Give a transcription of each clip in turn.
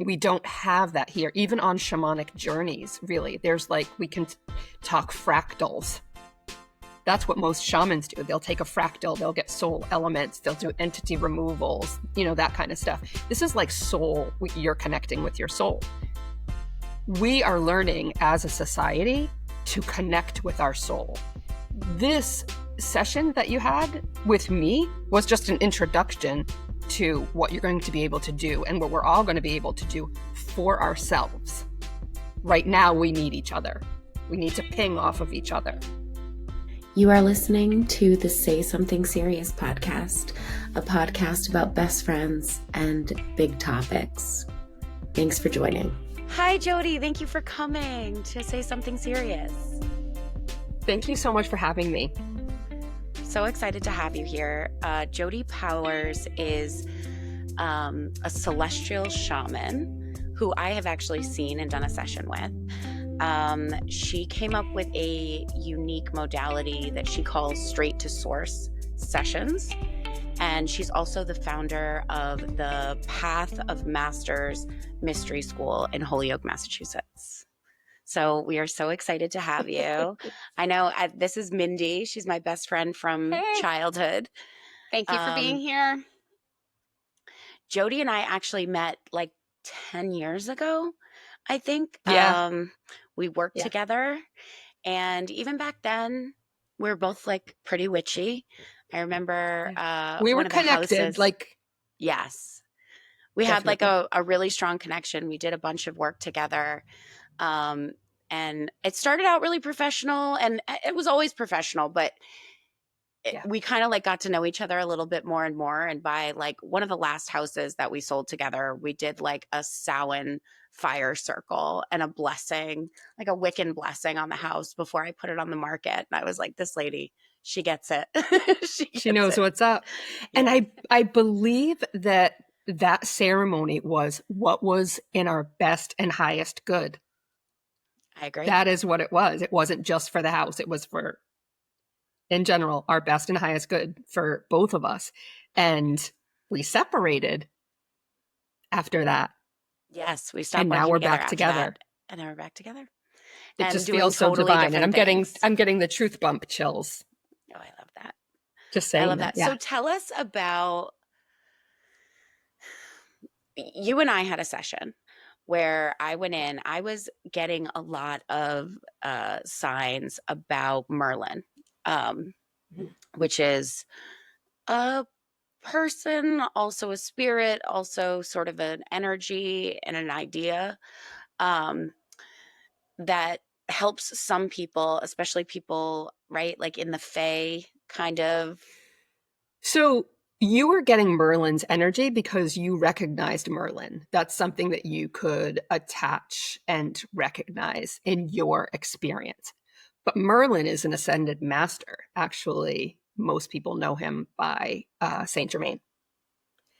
We don't have that here. Even on shamanic journeys, really. There's like, we can talk fractals. That's what most shamans do. They'll take a fractal, they'll get soul elements, they'll do entity removals, that kind of stuff. This is like soul. You're connecting with your soul. We are learning as a society to connect with our soul. This session that you had with me was just an introduction to what you're going to be able to do and what we're all going to be able to do for ourselves. Right now, we need each other. We need to ping off of each other. You are listening to the Say Something Serious podcast, a podcast about best friends and big topics. Thanks for joining. Hi, Jodi. Thank you for coming to Say Something Serious. Thank you so much for having me. So excited to have you here. Jodi Powers is a celestial shaman who I have actually seen and done a session with. She came up with a unique modality that she calls straight to source sessions. And she's also the founder of the Path of Masters Mystery School in Holyoke, Massachusetts. So we are so excited to have you. I know this is Mindy. She's my best friend from childhood. Thank you for being here. Jodi and I actually met like 10 years ago, I think. Yeah. We worked together. And even back then, we were both like pretty witchy. I remember we were one of the connected. houses, yes. We Definitely. had like a really strong connection. We did a bunch of work together. And it started out really professional, and it was always professional, but we kind of like got to know each other a little bit more and more. And by like one of the last houses that we sold together, we did like a Samhain fire circle and a blessing, like a Wiccan blessing on the house before I put it on the market. And I was like, this lady, she gets it. She knows what's up. Yeah. And I believe that ceremony was what was in our best and highest good. I agree. That is what it was. It wasn't just for the house. It was for, in general, our best and highest good for both of us. And we separated after that. Yes, we stopped. And now we're back together. And now we're back together. It and just feels so totally divine. And things. I'm getting the truth bump chills. Oh, I love that. Just saying. I love that. Yeah. So tell us about, you and I had a session where I went in, I was getting a lot of signs about Merlin, which is a person, also a spirit, also sort of an energy and an idea that helps some people, especially people, right, like in the Fae kind of. So you were getting Merlin's energy because you recognized Merlin. That's something that you could attach and recognize in your experience. But Merlin is an ascended master. Actually, most people know him by Saint Germain.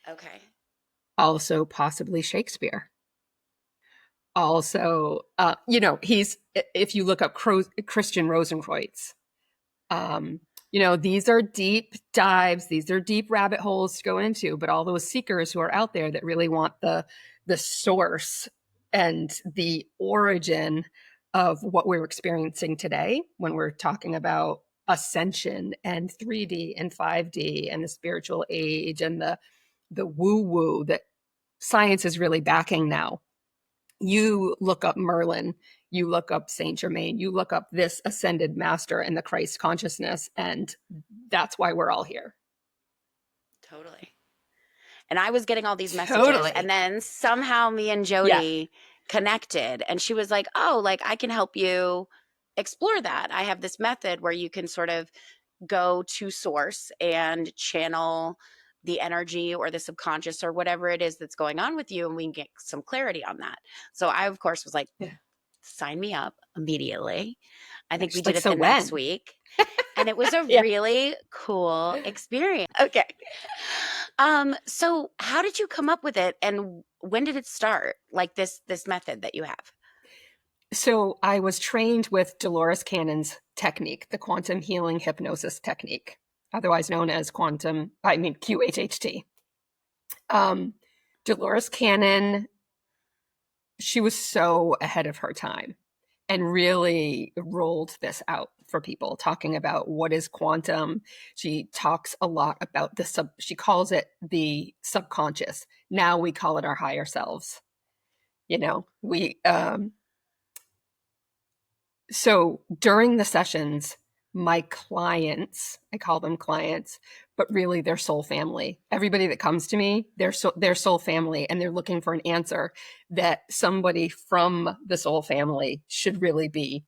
Okay. Also, possibly Shakespeare. Also, he's, if you look up Christian Rosenkreutz, these are deep dives, these are deep rabbit holes to go into, but all those seekers who are out there that really want the source and the origin of what we're experiencing today when we're talking about ascension and 3D and 5D and the spiritual age and the woo-woo that science is really backing now. You look up Merlin, you look up Saint Germain, you look up this ascended master and the Christ consciousness, and that's why we're all here. Totally. And I was getting all these messages, and then somehow me and Jodi connected, and she was like, oh, like I can help you explore that. I have this method where you can sort of go to source and channel the energy or the subconscious or whatever it is that's going on with you, and we can get some clarity on that. So I, of course, was like, sign me up immediately. I think we did it the next week. And it was a really cool experience. Okay. So how did you come up with it, and when did it start? Like this method that you have? So I was trained with Dolores Cannon's technique, the quantum healing hypnosis technique, otherwise known as QHHT. Dolores Cannon she was so ahead of her time and really rolled this out for people, talking about what is quantum. She talks a lot about she calls it the subconscious. Now we call it our higher selves. So during the sessions, my clients, I call them clients, but really they're soul family. Everybody that comes to me, they're soul family, and they're looking for an answer that somebody from the soul family should really be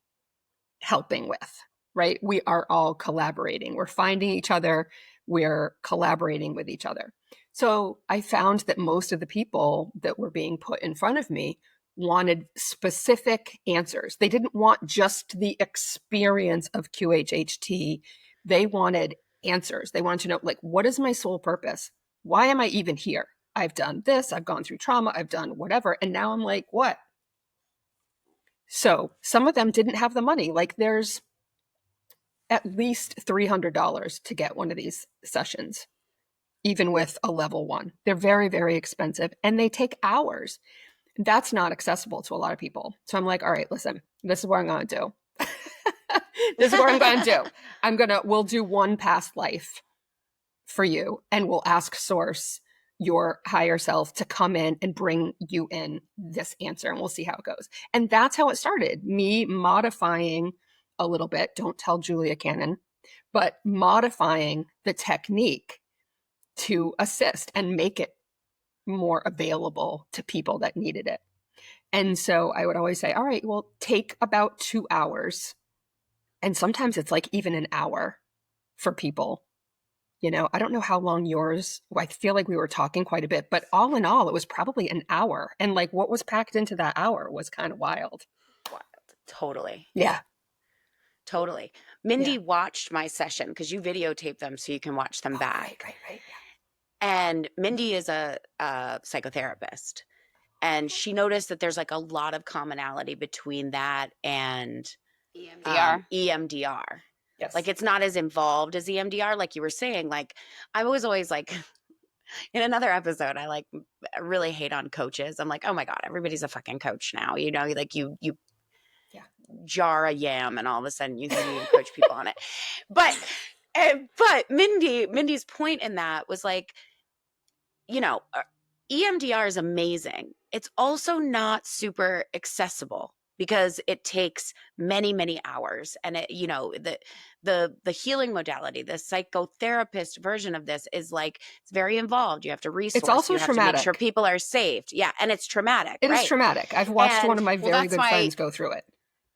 helping with, right? We are all collaborating. We're finding each other. We're collaborating with each other. So I found that most of the people that were being put in front of me wanted specific answers. They didn't want just the experience of QHHT. They wanted answers. They wanted to know, like, what is my soul purpose? Why am I even here? I've done this. I've gone through trauma. I've done whatever. And now I'm like, what? So some of them didn't have the money. Like, there's at least $300 to get one of these sessions, even with a level 1. They're very, very expensive, and they take hours. That's not accessible to a lot of people. So I'm like, all right, listen, this is what I'm going to do. This is what I'm going to do. We'll do one past life for you, and we'll ask Source, your higher self, to come in and bring you in this answer, and we'll see how it goes. And that's how it started, me modifying a little bit. Don't tell Julia Cannon, but modifying the technique to assist and make it more available to people that needed it. And so I would always say, all right, well, take about 2 hours. And sometimes it's like even an hour for people. I don't know how long yours, I feel like we were talking quite a bit, but all in all, it was probably an hour. And like what was packed into that hour was kind of wild. Totally. Yeah. Totally. Mindy watched my session because you videotape them so you can watch them back. Right. Yeah. And Mindy is a psychotherapist. And she noticed that there's like a lot of commonality between that and EMDR. Yes. Like it's not as involved as EMDR, like you were saying. Like I was always like, in another episode, I really hate on coaches. I'm like, oh my God, everybody's a fucking coach now. Like you jar a yam and all of a sudden you can coach people on it. But Mindy's point in that was like, EMDR is amazing. It's also not super accessible because it takes many, many hours. And the healing modality, the psychotherapist version of this is like, it's very involved. You have to resource. It's also traumatic. To make sure people are saved. Yeah. And it's traumatic. It is traumatic. I've watched one of my very good friends go through it.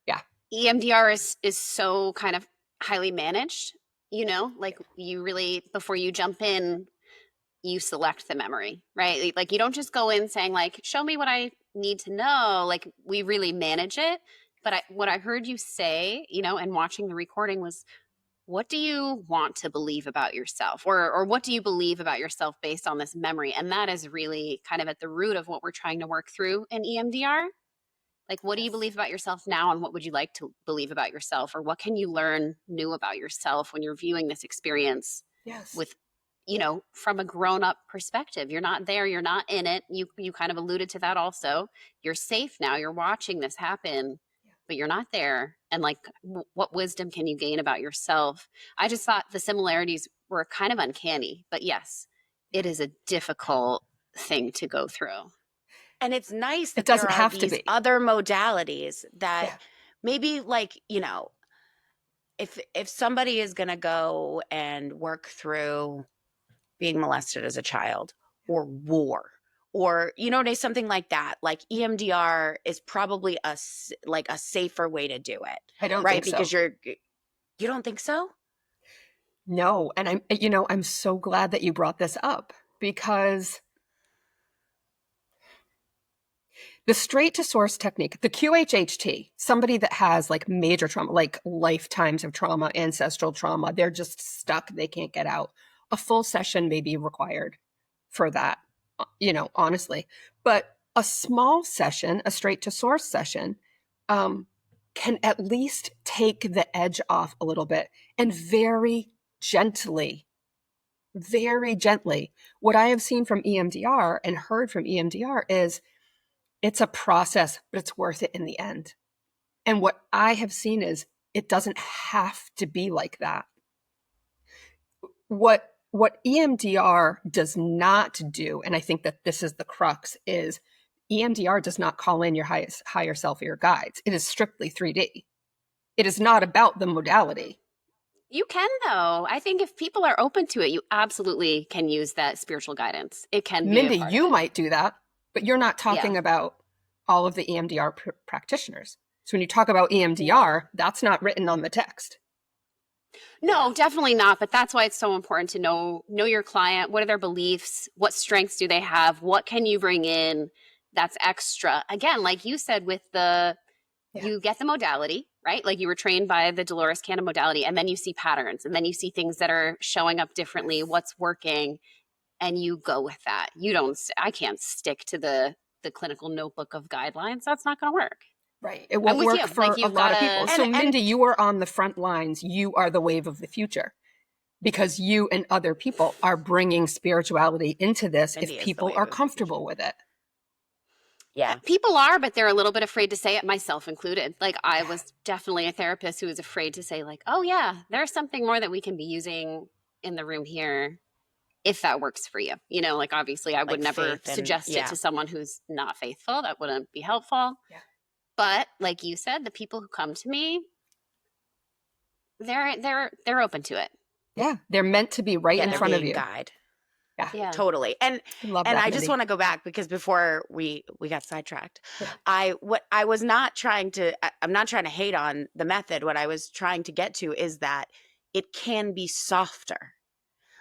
Yeah. EMDR is so kind of highly managed, like you really, before you jump in, you select the memory, right? Like you don't just go in saying like, show me what I need to know. Like we really manage it. But what I heard you say, and watching the recording was, what do you want to believe about yourself? Or what do you believe about yourself based on this memory? And that is really kind of at the root of what we're trying to work through in EMDR. Like, what do you believe about yourself now? And what would you like to believe about yourself? Or what can you learn new about yourself when you're viewing this experience with, from a grown-up perspective? You're not there. You're not in it. You kind of alluded to that also. You're safe now. You're watching this happen, but you're not there. And like, what wisdom can you gain about yourself? I just thought the similarities were kind of uncanny. But yes, it is a difficult thing to go through. And it's nice that it doesn't there are have these to be other modalities that maybe like, if somebody is going to go and work through being molested as a child or war or, something like that, like EMDR is probably a safer way to do it. I don't think so. Because you don't think so? No. And I'm so glad that you brought this up because the straight to source technique, the QHHT, somebody that has like major trauma, like lifetimes of trauma, ancestral trauma, they're just stuck. They can't get out. A full session may be required for that, honestly. But a small session, a straight to source session, can at least take the edge off a little bit and very gently, what I have seen from EMDR and heard from EMDR is It's a process, but it's worth it in the end. And what I have seen is it doesn't have to be like that. What EMDR does not do, and I think that this is the crux, is EMDR does not call in your higher self or your guides. It is strictly 3D. It is not about the modality. You can, though. I think if people are open to it, you absolutely can use that spiritual guidance. It can be Mindy, you might do that, but you're not talking about all of the EMDR practitioners. So when you talk about EMDR, that's not written on the text. No, definitely not. But that's why it's so important to know your client. What are their beliefs? What strengths do they have? What can you bring in that's extra? Again, like you said, with you get the modality, right? Like you were trained by the Dolores Cannon modality, and then you see patterns, and then you see things that are showing up differently, what's working, and you go with that. I can't stick to the clinical notebook of guidelines. That's not going to work. Right. It won't work for a lot of people. So Mindy, you are on the front lines. You are the wave of the future because you and other people are bringing spirituality into this if people are comfortable with it. Yeah. People are, but they're a little bit afraid to say it, myself included. Like I was definitely a therapist who was afraid to say like, oh yeah, there's something more that we can be using in the room here if that works for you. You know, like obviously I would never suggest it to someone who's not faithful. That wouldn't be helpful. Yeah. But like you said, the people who come to me, they're open to it. Yeah. They're meant to be right in front of you. Guide. Yeah, totally. And I just want to go back because before we got sidetracked, I'm not trying to hate on the method. What I was trying to get to is that it can be softer.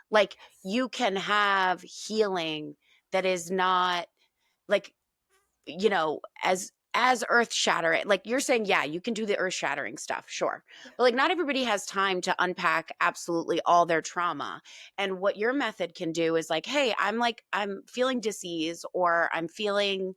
Like you can have healing that is not like, you know, as earth shattering. Like you're saying, yeah, you can do the earth shattering stuff. Sure. But like not everybody has time to unpack absolutely all their trauma. And what your method can do is like, hey, I'm feeling dis-ease, or I'm feeling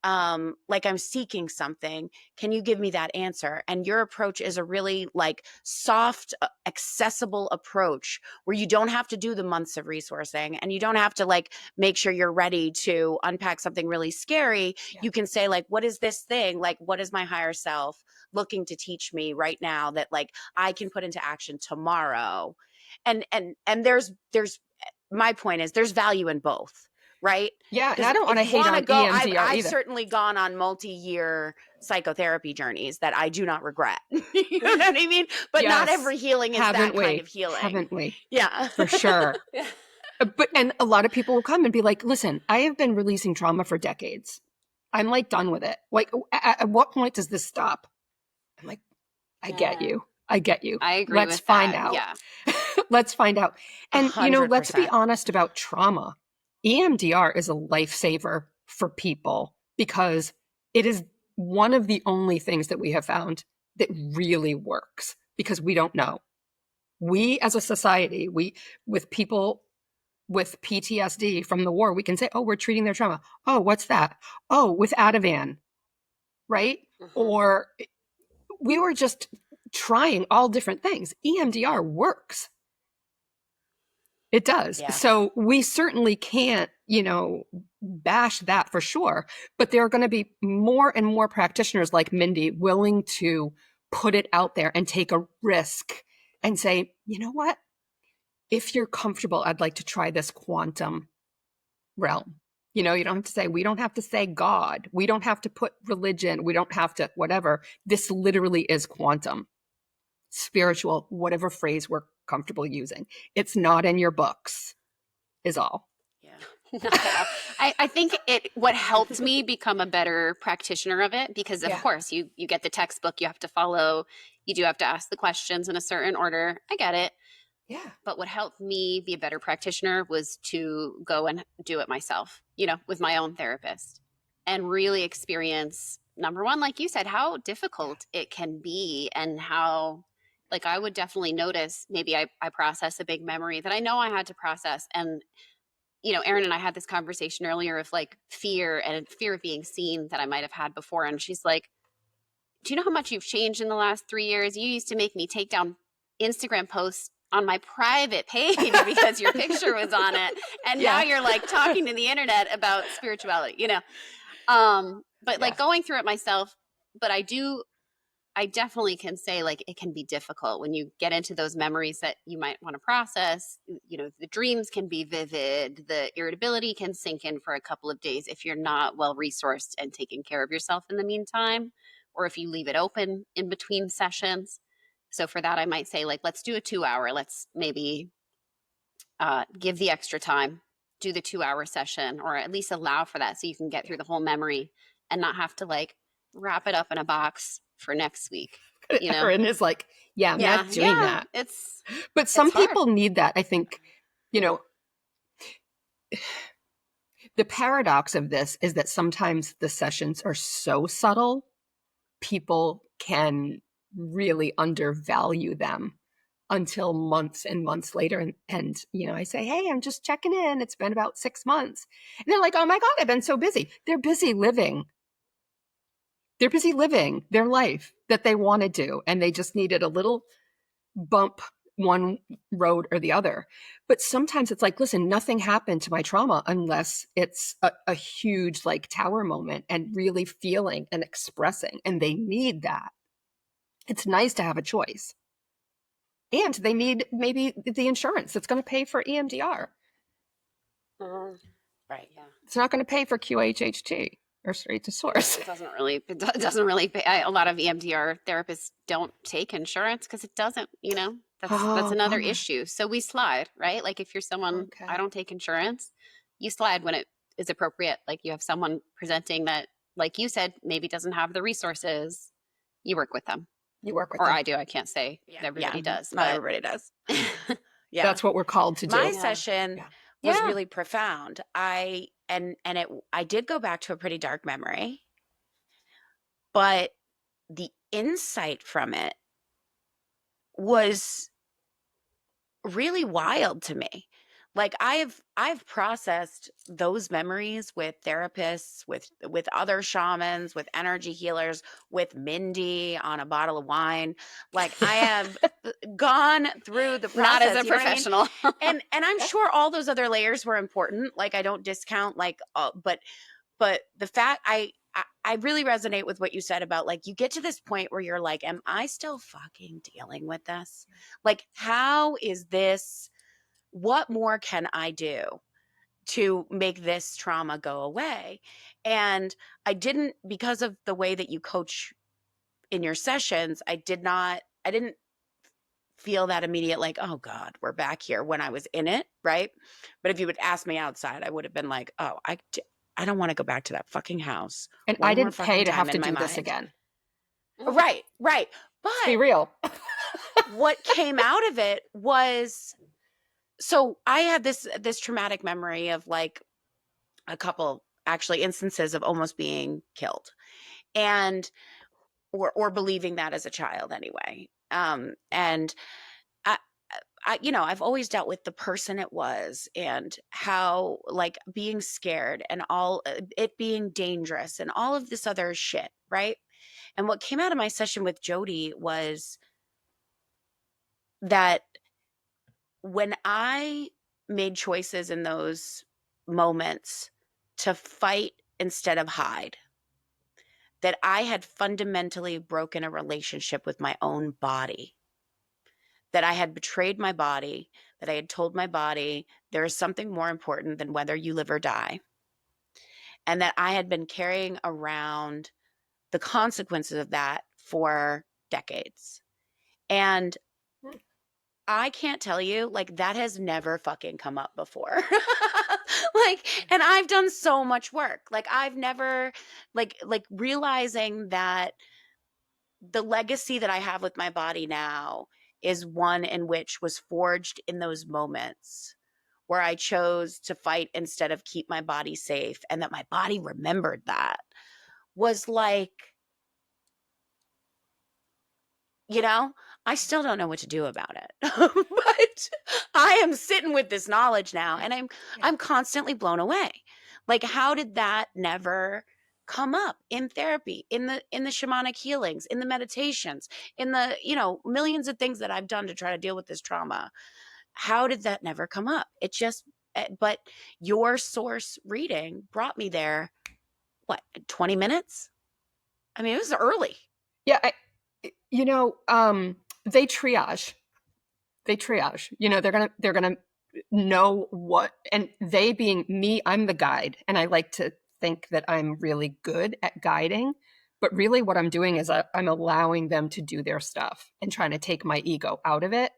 like I'm seeking something. Can you give me that answer? And your approach is a really like soft, accessible approach where you don't have to do the months of resourcing, and you don't have to like make sure you're ready to unpack something really scary. Yeah. You can say like, what is this thing? Like, what is my higher self looking to teach me right now that like I can put into action tomorrow? And there's my point is there's value in both. Right? Yeah, and I don't want to hate on EMDR either. I've certainly gone on multi-year psychotherapy journeys that I do not regret. You know what I mean? But not every healing is that kind of healing. Haven't we? Yeah. For sure. And a lot of people will come and be like, listen, I have been releasing trauma for decades. I'm like done with it. Like, at what point does this stop? I'm like, I get you. I agree. Let's find out. Yeah. Let's find out. And, 100%. You know, let's be honest about trauma. EMDR is a lifesaver for people because it is one of the only things that we have found that really works because we don't know. We as a society, with people with PTSD from the war, we can say, oh, we're treating their trauma. Oh, what's that? Oh, with Ativan, right? Mm-hmm. Or we were just trying all different things. EMDR works. It does. Yeah. So we certainly can't, you know, bash that for sure. But there are going to be more and more practitioners like Mindy willing to put it out there and take a risk and say, you know what? If you're comfortable, I'd like to try this quantum realm. You know, you don't have to say, we don't have to say God. We don't have to put religion. We don't have to whatever. This literally is quantum, spiritual, whatever phrase we're comfortable using. It's not in your books, is all. Yeah. I think what helped me become a better practitioner of it, because of course you get the textbook, you have to follow, you do have to ask the questions in a certain order. I get it. Yeah. But what helped me be a better practitioner was to go and do it myself, you know, with my own therapist, and really experience, number one, like you said, how difficult it can be, and how, like, I would definitely notice maybe I process a big memory that I know I had to process. And, you know, Erin and I had this conversation earlier of like fear of being seen that I might have had before. And she's like, do you know how much you've changed in the last 3 years? You used to make me take down Instagram posts on my private page because your picture was on it. And now you're like talking to the internet about spirituality, you know? But like going through it myself, but I definitely can say like it can be difficult when you get into those memories that you might want to process. You know, the dreams can be vivid, the irritability can sink in for a couple of days if you're not well resourced and taking care of yourself in the meantime, or if you leave it open in between sessions. So for that, I might say like, let's do a 2-hour. Let's maybe give the extra time, do the 2-hour session, or at least allow for that so you can get through the whole memory and not have to like wrap it up in a box for next week. You know, Erin is like, yeah, I'm not doing that. But some people need that. I think, you know, the paradox of this is that sometimes the sessions are so subtle, people can really undervalue them until months and months later. And, you know, I say, hey, I'm just checking in. It's been about 6 months. And they're like, oh my God, I've been so busy. They're busy living. They're busy living their life that they want to do. And they just needed a little bump one road or the other. But sometimes it's like, listen, nothing happened to my trauma unless it's a huge like tower moment and really feeling and expressing. And they need that. It's nice to have a choice. And they need maybe the insurance that's going to pay for EMDR. Right. Yeah. It's not going to pay for QHHT or straight to source. It doesn't really pay. A lot of EMDR therapists don't take insurance because it doesn't, you know, that's another issue. So we slide, right? Like if you're someone, I don't take insurance, you slide when it is appropriate. Like you have someone presenting that, like you said, maybe doesn't have the resources. You work with them. You work with them. Or them. I do. I can't say everybody does. Not everybody does. Yeah. That's what we're called to do. My session was really profound. I did go back to a pretty dark memory, but the insight from it was really wild to me. Like I've processed those memories with therapists, with other shamans, with energy healers, with Mindy on a bottle of wine. Like I have gone through the process. Not as a professional. I mean? and I'm sure all those other layers were important. Like I don't discount like, but the fact I really resonate with what you said about like, you get to this point where you're like, am I still fucking dealing with this? Like, how is this? What more can I do to make this trauma go away? And I didn't, because of the way that you coach in your sessions, I didn't feel that immediate, like, oh God, we're back here when I was in it. Right. But if you would ask me outside, I would have been like, oh, I don't want to go back to that fucking house. And I didn't pay to have to do this again. Right. But let's be real. What came out of it was, so I had this traumatic memory of like a couple actually instances of almost being killed, and or believing that as a child anyway. And I you know, I've always dealt with the person it was and how like being scared and all it being dangerous and all of this other shit, right? And what came out of my session with Jodi was that when I made choices in those moments to fight instead of hide, that I had fundamentally broken a relationship with my own body, that I had betrayed my body, that I had told my body there is something more important than whether you live or die, and that I had been carrying around the consequences of that for decades. And I can't tell you, like, that has never fucking come up before. Like, and I've done so much work. Like, I've never, like realizing that the legacy that I have with my body now is one in which was forged in those moments where I chose to fight instead of keep my body safe, and that my body remembered that, was like, you know, I still don't know what to do about it, but I am sitting with this knowledge now, and I'm constantly blown away. Like, how did that never come up in therapy, in the shamanic healings, in the meditations, in the, you know, millions of things that I've done to try to deal with this trauma? How did that never come up? It just, but your source reading brought me there what, 20 minutes? I mean, it was early. Yeah. They triage. They're going to know what, and they being me, I'm the guide. And I like to think that I'm really good at guiding, but really what I'm doing is I'm allowing them to do their stuff and trying to take my ego out of it.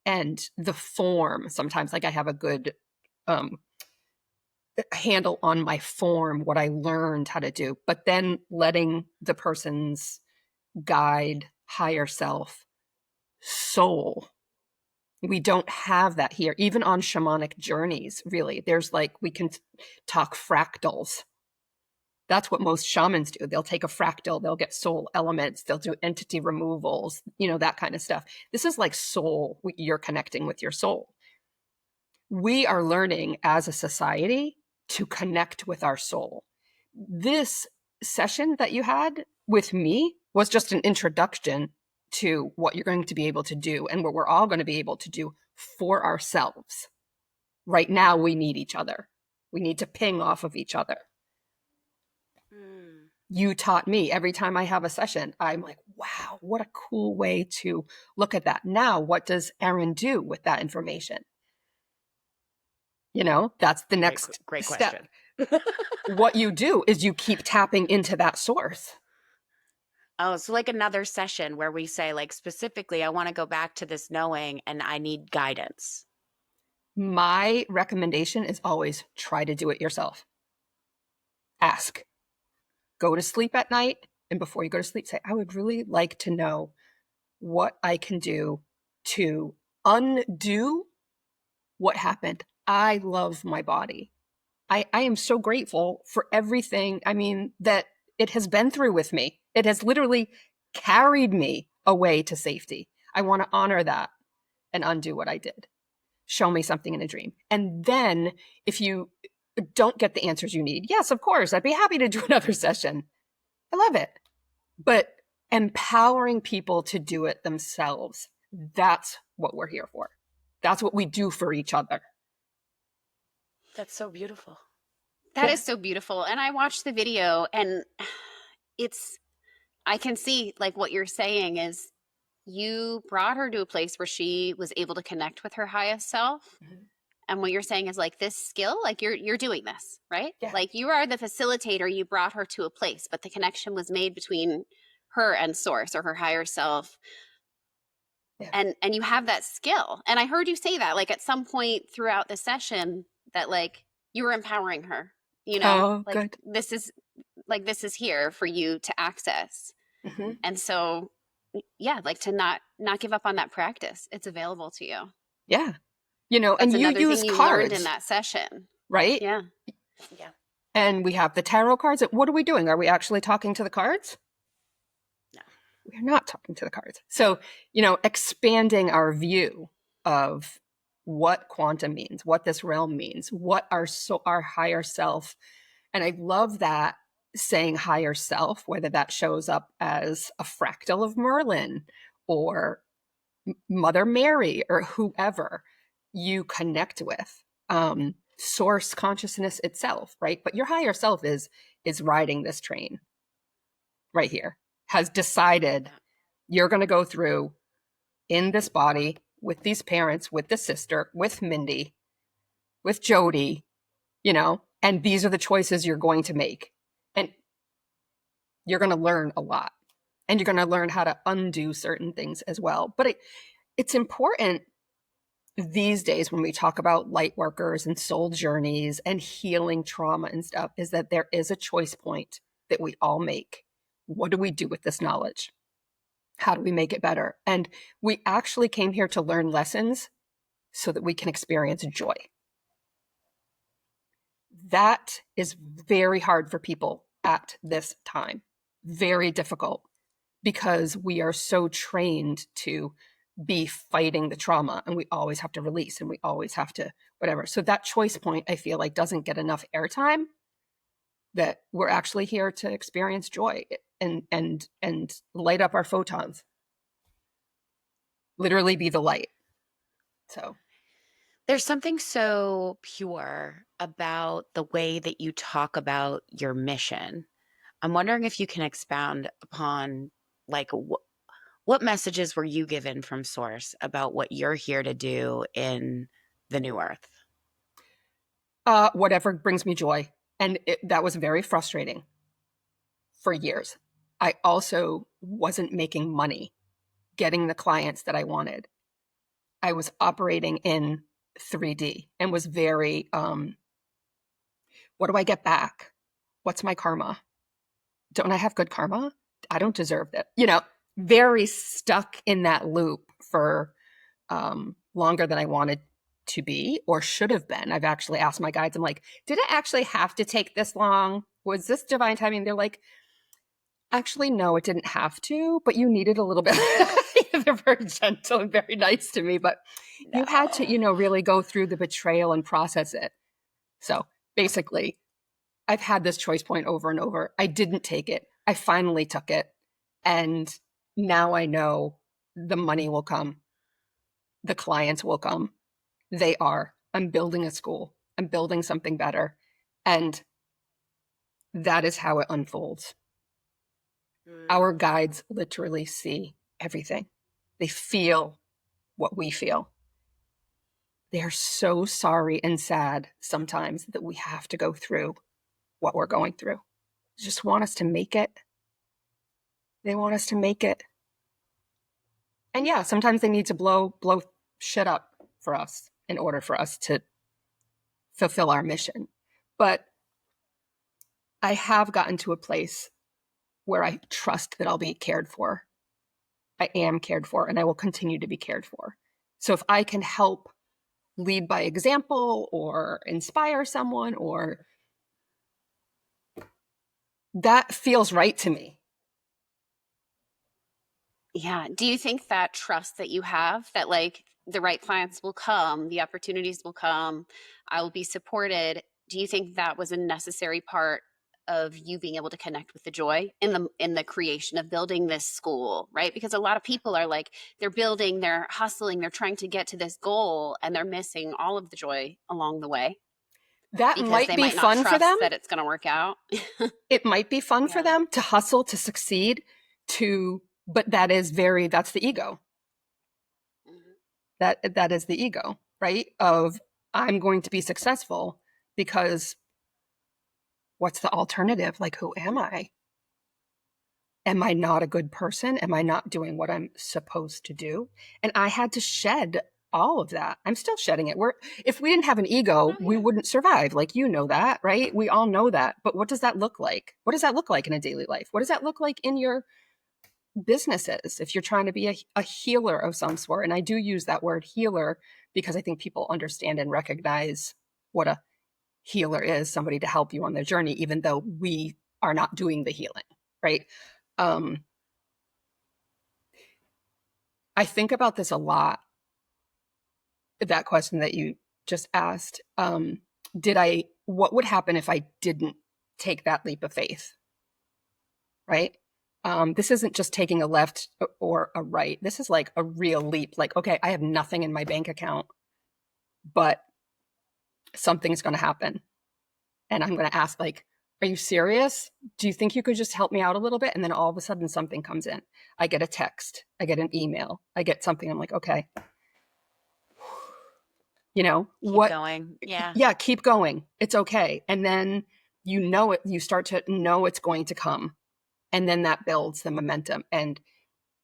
And the form, sometimes like I have a good handle on my form, what I learned how to do, but then letting the person's guide, higher self, soul, we don't have that here. Even on shamanic journeys, really, there's like, we can talk fractals. That's what most shamans do. They'll take a fractal, they'll get soul elements, they'll do entity removals, that kind of stuff. This is like soul. You're connecting with your soul. We are learning as a society to connect with our soul. This session that you had with me was just an introduction to what you're going to be able to do and what we're all going to be able to do for ourselves. Right now, we need each other. We need to ping off of each other. You taught me. Every time I have a session, I'm like, wow, what a cool way to look at that. Now, what does Erin do with that information? That's the next great step. question. What you do is you keep tapping into that source. Oh, so like another session where we say, like, specifically, I want to go back to this knowing and I need guidance. My recommendation is always try to do it yourself. Ask. Go to sleep at night, and before you go to sleep, say, I would really like to know what I can do to undo what happened. I love my body. I am so grateful for everything, that it has been through with me. It has literally carried me away to safety. I want to honor that and undo what I did. Show me something in a dream. And then if you don't get the answers you need, yes, of course, I'd be happy to do another session. I love it. But empowering people to do it themselves, that's what we're here for. That's what we do for each other. That's so beautiful. That is so beautiful. And I watched the video and I can see like what you're saying is you brought her to a place where she was able to connect with her highest self. Mm-hmm. And what you're saying is like this skill, like you're doing this, right? Yeah. Like you are the facilitator, you brought her to a place, but the connection was made between her and source or her higher self. Yeah. And you have that skill. And I heard you say that like at some point throughout the session that like you were empowering her, like good. This is here for you to access. Mm-hmm. And so, yeah, like to not give up on that practice. It's available to you. Yeah. That's and you use thing you cards learned in that session. Right. Yeah. Yeah. And we have the tarot cards. What are we doing? Are we actually talking to the cards? No. We're not talking to the cards. So, expanding our view of what quantum means, what this realm means, what our higher self. And I love that saying higher self, whether that shows up as a fractal of Merlin or Mother Mary or whoever you connect with, source consciousness itself, right? But your higher self is riding this train right here, has decided you're going to go through in this body with these parents, with the sister, with Mindy, with Jodi, and these are the choices you're going to make. And you're going to learn a lot. And you're going to learn how to undo certain things as well. But it's important these days when we talk about light workers and soul journeys and healing trauma and stuff, is that there is a choice point that we all make. What do we do with this knowledge? How do we make it better? And we actually came here to learn lessons so that we can experience joy. That is very hard for people at this time. Very difficult because we are so trained to be fighting the trauma and we always have to release and we always have to whatever. So that choice point, I feel like, doesn't get enough airtime, that we're actually here to experience joy and light up our photons. Literally be the light. So there's something so pure about the way that you talk about your mission. I'm wondering if you can expound upon like what messages were you given from source about what you're here to do in the new earth? Whatever brings me joy. And that was very frustrating for years. I also wasn't making money getting the clients that I wanted. I was operating in 3D and was very, what do I get back? What's my karma? Don't I have good karma? I don't deserve that. Very stuck in that loop for longer than I wanted to be or should have been. I've actually asked my guides, I'm like, did it actually have to take this long? Was this divine timing? They're like, actually, no, it didn't have to, but you needed a little bit. They're very gentle and very nice to me, but you had to, really go through the betrayal and process it. So basically, I've had this choice point over and over. I didn't take it. I finally took it. And now I know the money will come. The clients will come. They are. I'm building a school. I'm building something better. And that is how it unfolds. Our guides literally see everything. They feel what we feel. They are so sorry and sad sometimes that we have to go through what we're going through. They just want us to make it. They want us to make it. And yeah, sometimes they need to blow shit up for us in order for us to fulfill our mission. But I have gotten to a place where I trust that I'll be cared for. I am cared for, and I will continue to be cared for. So if I can help lead by example or inspire someone, or that feels right to me. Yeah. Do you think that trust that you have, that like the right clients will come, the opportunities will come, I will be supported, do you think that was a necessary part of you being able to connect with the joy in the creation of building this school, right? Because a lot of people are like, they're building, they're hustling, they're trying to get to this goal, and they're missing all of the joy along the way. That Because might they be might fun not for trust them. that it's going to work out. It might be fun for Yeah. them to hustle, to succeed, but that's the ego. Mhm. That is the ego, right? Of I'm going to be successful because what's the alternative? Like, who am I? Am I not a good person? Am I not doing what I'm supposed to do? And I had to shed all of that. I'm still shedding it. If we didn't have an ego, we wouldn't survive. Like, that, right? We all know that. But what does that look like? What does that look like in a daily life? What does that look like in your businesses if you're trying to be a healer of some sort? And I do use that word healer because I think people understand and recognize what a healer is, somebody to help you on their journey, even though we are not doing the healing, right? I think about this a lot, that question that you just asked. What would happen if I didn't take that leap of faith, right? This isn't just taking a left or a right. This is like a real leap. Like, okay, I have nothing in my bank account, but something's going to happen. And I'm going to ask, like, are you serious? Do you think you could just help me out a little bit? And then all of a sudden something comes in. I get a text. I get an email. I get something. I'm like, okay. Keep going. Yeah. Yeah, keep going. It's okay. And then you start to know it's going to come. And then that builds the momentum. And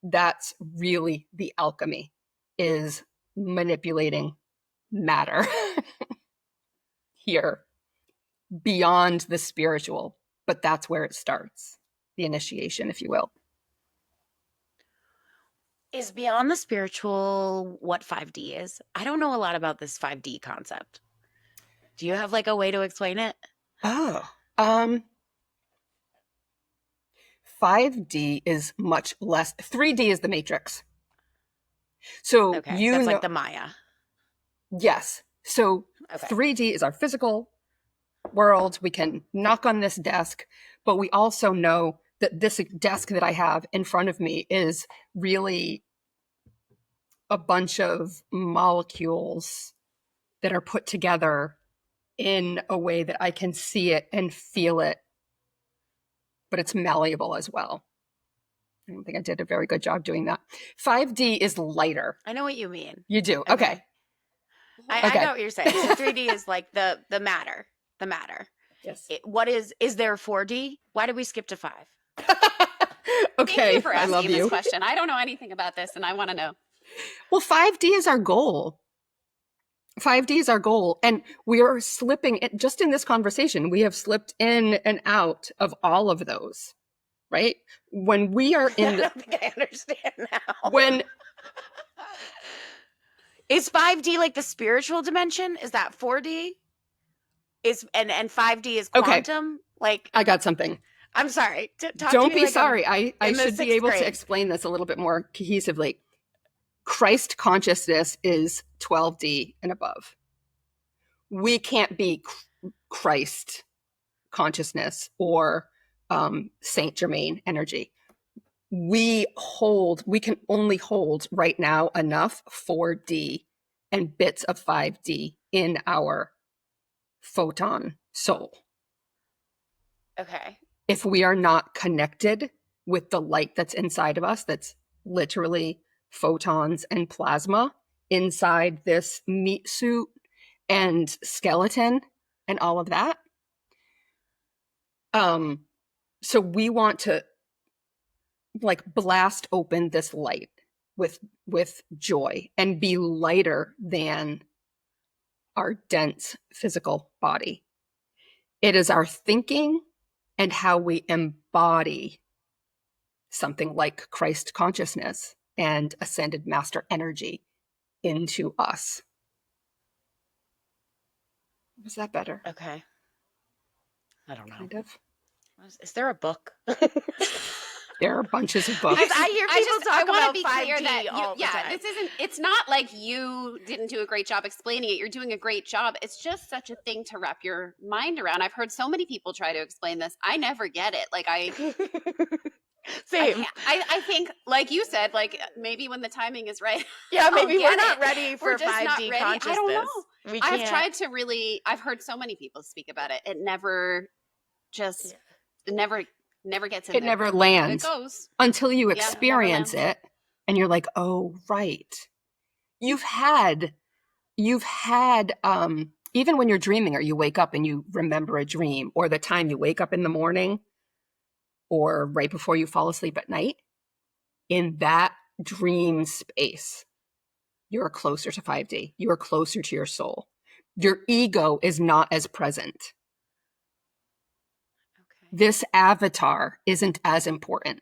that's really the alchemy, is manipulating matter here beyond the spiritual. But that's where it starts, the initiation, if you will. Is beyond the spiritual what 5D is? I don't know a lot about this 5D concept. Do you have like a way to explain it? 5D is much less. 3D is the matrix. So okay, that's like the Maya. Yes. So okay. 3D is our physical world. We can knock on this desk, but we also know that this desk that I have in front of me is really a bunch of molecules that are put together in a way that I can see it and feel it, but it's malleable as well. I don't think I did a very good job doing that. 5D is lighter. I know what you mean. You do. Okay. I know what you're saying. So 3D is like the matter. The matter. Yes. What is there 4D? Why did we skip to 5? Okay. Thank you for I love asking you. this question. I don't know anything about this and I want to know. Well, 5D is our goal. 5D is our goal. And we are slipping it just in this conversation. We have slipped in and out of all of those, right? When we are in I don't think I understand now. when Is 5D like the spiritual dimension? Is that 4D? And 5D is quantum? Like, I got something. I'm sorry. Don't be sorry. I should be able grade. to explain this a little bit more cohesively. Christ consciousness is 12D and above. We can't be Christ consciousness or Saint Germain energy. We can only hold right now enough 4D and bits of 5D in our photon soul. Okay. If we are not connected with the light that's inside of us, that's literally photons and plasma inside this meat suit and skeleton and all of that. So we want to like blast open this light with joy and be lighter than our dense physical body. It is our thinking and how we embody something like Christ consciousness and ascended master energy into us. Was that better? Okay. I don't know. Kind of. Is there a book? There are bunches of books. I hear people talk about be 5D clear that all the time. it's not like you didn't do a great job explaining it. You're doing a great job. It's just such a thing to wrap your mind around. I've heard so many people try to explain this. I never get it. Like Same. I think, like you said, like maybe when the timing is right. Yeah, maybe we're get not it. ready for We're just 5D not ready. consciousness. I don't know. We I've can't. tried to I've heard so many people speak about it. It never just, it never gets in It there. never lands It goes. until you Yeah, it never experience lands. it and you're like, oh, right. You've had even when you're dreaming or you wake up and you remember a dream, or the time you wake up in the morning or right before you fall asleep at night, in that dream space, you're closer to 5D. You are closer to your soul. Your ego is not as present. Okay. This avatar isn't as important.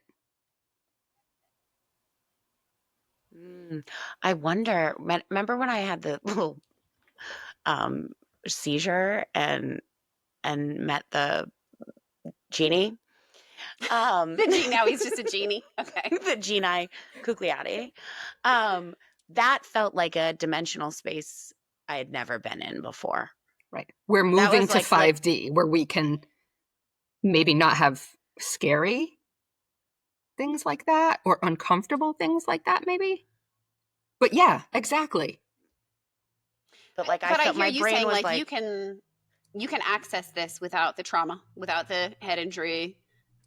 I wonder, remember when I had the little seizure and met the genie? The genie, now he's just a genie. Okay. The genie Cucliati. That felt like a dimensional space I had never been in before. Right. We're moving to like- 5D where we can maybe not have scary things like that or uncomfortable things like that, maybe. But yeah, exactly. But like But I I felt hear my you brain saying was like you can access this without the trauma, without the head injury,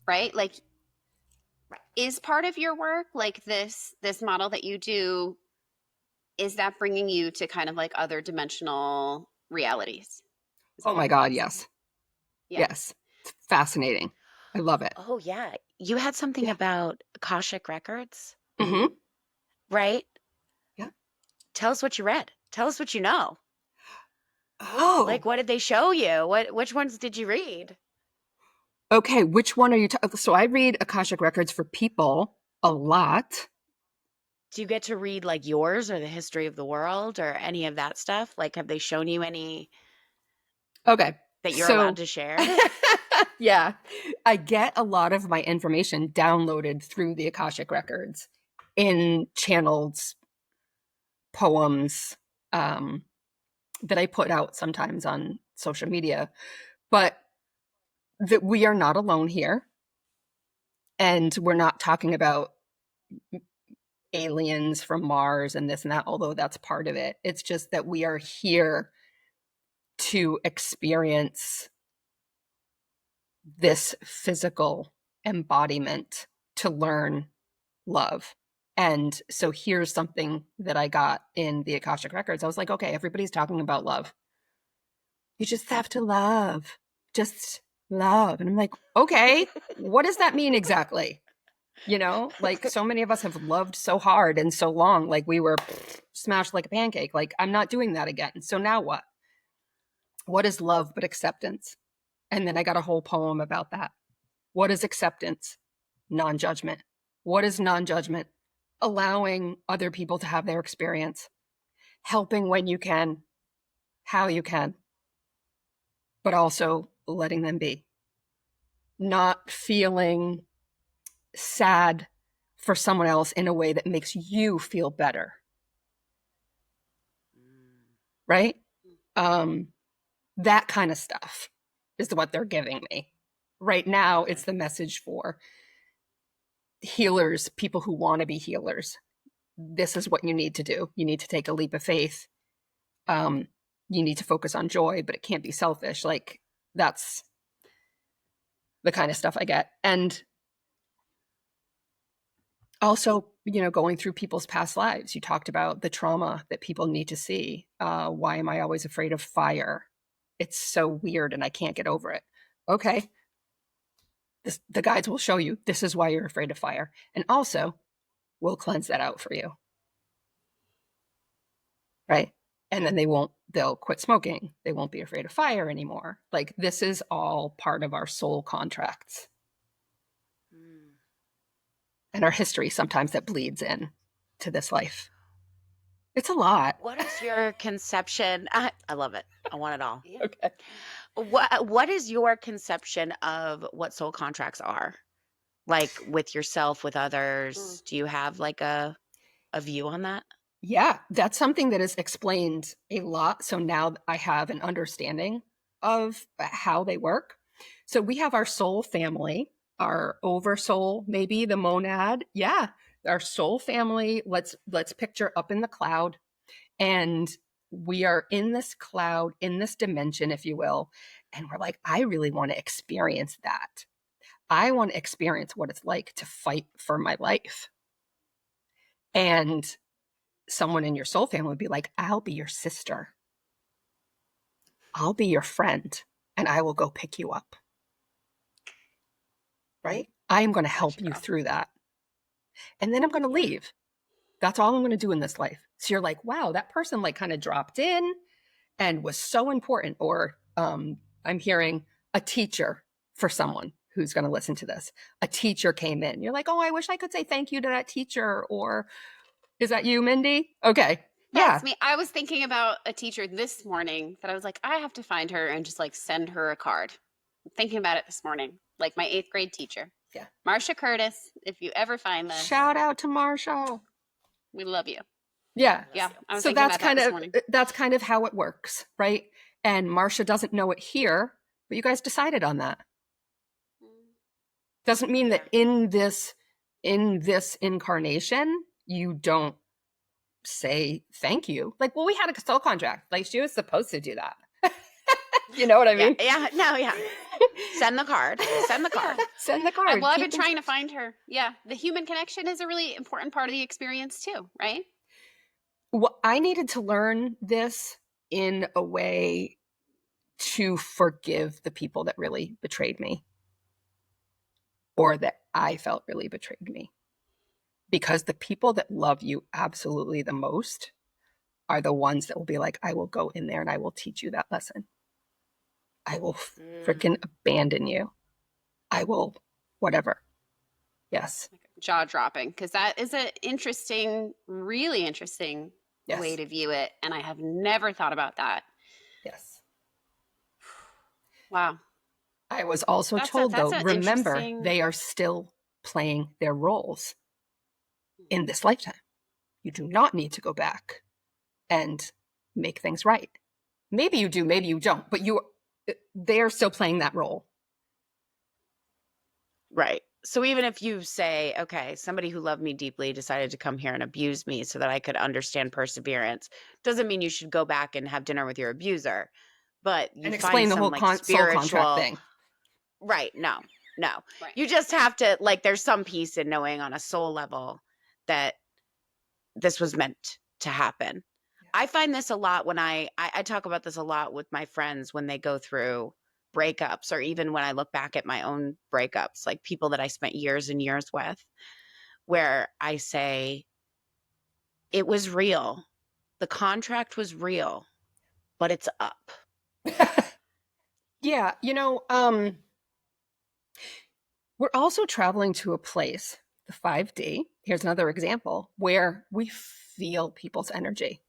right? Like, is part of your work like this model that you do? Is that bringing you to kind of like other dimensional realities? Oh my God, yes. Yeah. Yes. It's fascinating. I love it. Oh yeah, you had something about Akashic records, Mm-hmm. right? Yeah. Tell us what you read. Tell us what you know. Oh, Like, what did they show you? Which ones did you read? okay. Which one are you talking? So I read Akashic records for people a lot. Do you get to read like yours or the history of the world or any of that stuff? Like, have they shown you any Okay. that you're So- allowed to share? Yeah. I get a lot of my information downloaded through the Akashic records in channeled poems that I put out sometimes on social media. But that we are not alone here. And we're not talking about aliens from Mars and this and that, although that's part of it. It's just that we are here to experience this physical embodiment to learn love. And so here's something that I got in the Akashic Records. I was like, okay, everybody's talking about love. You just have to love. Just love. And I'm like, okay, what does that mean exactly? You know, like so many of us have loved so hard and so long, like we were smashed like a pancake. Like, I'm not doing that again. So now what? What is love but acceptance? And then I got a whole poem about that. What is acceptance? Non-judgment. What is non-judgment? Allowing other people to have their experience, helping when you can, how you can, but also letting them be. Not feeling sad for someone else in a way that makes you feel better. Right? That kind of stuff is what they're giving me. Right now, it's the message for healers, people who want to be healers. This is what you need to do. You need to take a leap of faith. You need to focus on joy, but it can't be selfish. Like, that's the kind of stuff I get. And also, you know, going through people's past lives. You talked about the trauma that people need to see. Why am I always afraid of fire? It's so weird and I can't get over it. Okay. The guides will show you this is why you're afraid of fire. And also, we'll cleanse that out for you. Right? And then they'll quit smoking. They won't be afraid of fire anymore. Like, this is all part of our soul contracts. And our history sometimes that bleeds in to this life. It's a lot. What is your conception? I love it. I want it all. Okay. What is your conception of what soul contracts are? Like with yourself, with others? Do you have like a view on that? Yeah, that's something that is explained a lot. So now I have an understanding of how they work. So we have our soul family, our oversoul, maybe the monad. Yeah, our soul family. Let's picture up in the cloud. And we are in this cloud, in this dimension, if you will. And we're like, I really want to experience that. I want to experience what it's like to fight for my life. And someone in your soul family would be like, I'll be your sister. I'll be your friend, and I will go pick you up. Right? I am going to help you through that. And then I'm going to leave. That's all I'm going to do in this life. So you're like, wow, that person like kind of dropped in and was so important. Or I'm hearing a teacher for someone who's going to listen to this. A teacher came in. You're like, oh, I wish I could say thank you to that teacher. Or is that you, Mindy? Okay. That's me. I was thinking about a teacher this morning that I was like, I have to find her and just like send her a card. I'm thinking about it this morning, like my 8th grade teacher. Yeah. Marsha Curtis, if you ever find this. Shout out to Marsha. We love you. Yeah. Yeah. I was So thinking that's about that this morning. that's kind of how it works, right? And Marsha doesn't know it here, but you guys decided on that. Doesn't mean that in this incarnation, you don't say thank you. Like, well, we had a soul contract. Like, she was supposed to do that. You know what I mean? Yeah. Send the card. Send the card. Send the card. Well, I've been trying to find her. Yeah. The human connection is a really important part of the experience too, right? Well, I needed to learn this in a way to forgive the people that really betrayed me, or that I felt really betrayed me. Because the people that love you absolutely the most are the ones that will be like, I will go in there and I will teach you that lesson. I will freaking abandon you. I will whatever. Yes. Jaw dropping, because that is an interesting, really interesting way to view it. And I have never thought about that. Yes. Wow. I was also told, though, remember, they are still playing their roles in this lifetime. You do not need to go back and make things right. Maybe you do, maybe you don't, but they're still playing that role. Right. So even if you say, okay, somebody who loved me deeply decided to come here and abuse me so that I could understand perseverance, doesn't mean you should go back and have dinner with your abuser. but you And find explain the some whole like soul contract spiritual thing. Right. No. Right. You just have to, like, there's some peace in knowing on a soul level that this was meant to happen. Yeah. I find this a lot when I talk about this a lot with my friends when they go through breakups, or even when I look back at my own breakups, like people that I spent years and years with, where I say, it was real. The contract was real, but it's up. Yeah, we're also traveling to a place, the 5D. Here's another example where we feel people's energy.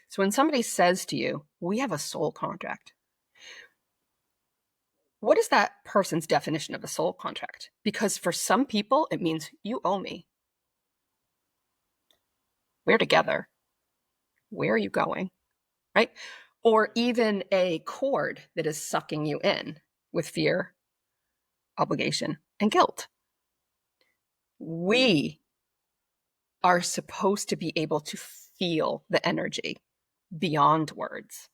So when somebody says to you, we have a soul contract, what is that person's definition of a soul contract? Because for some people, it means you owe me. We're together. Where are you going? Right? Or even a cord that is sucking you in with fear, obligation, and guilt. We are supposed to be able to feel the energy beyond words.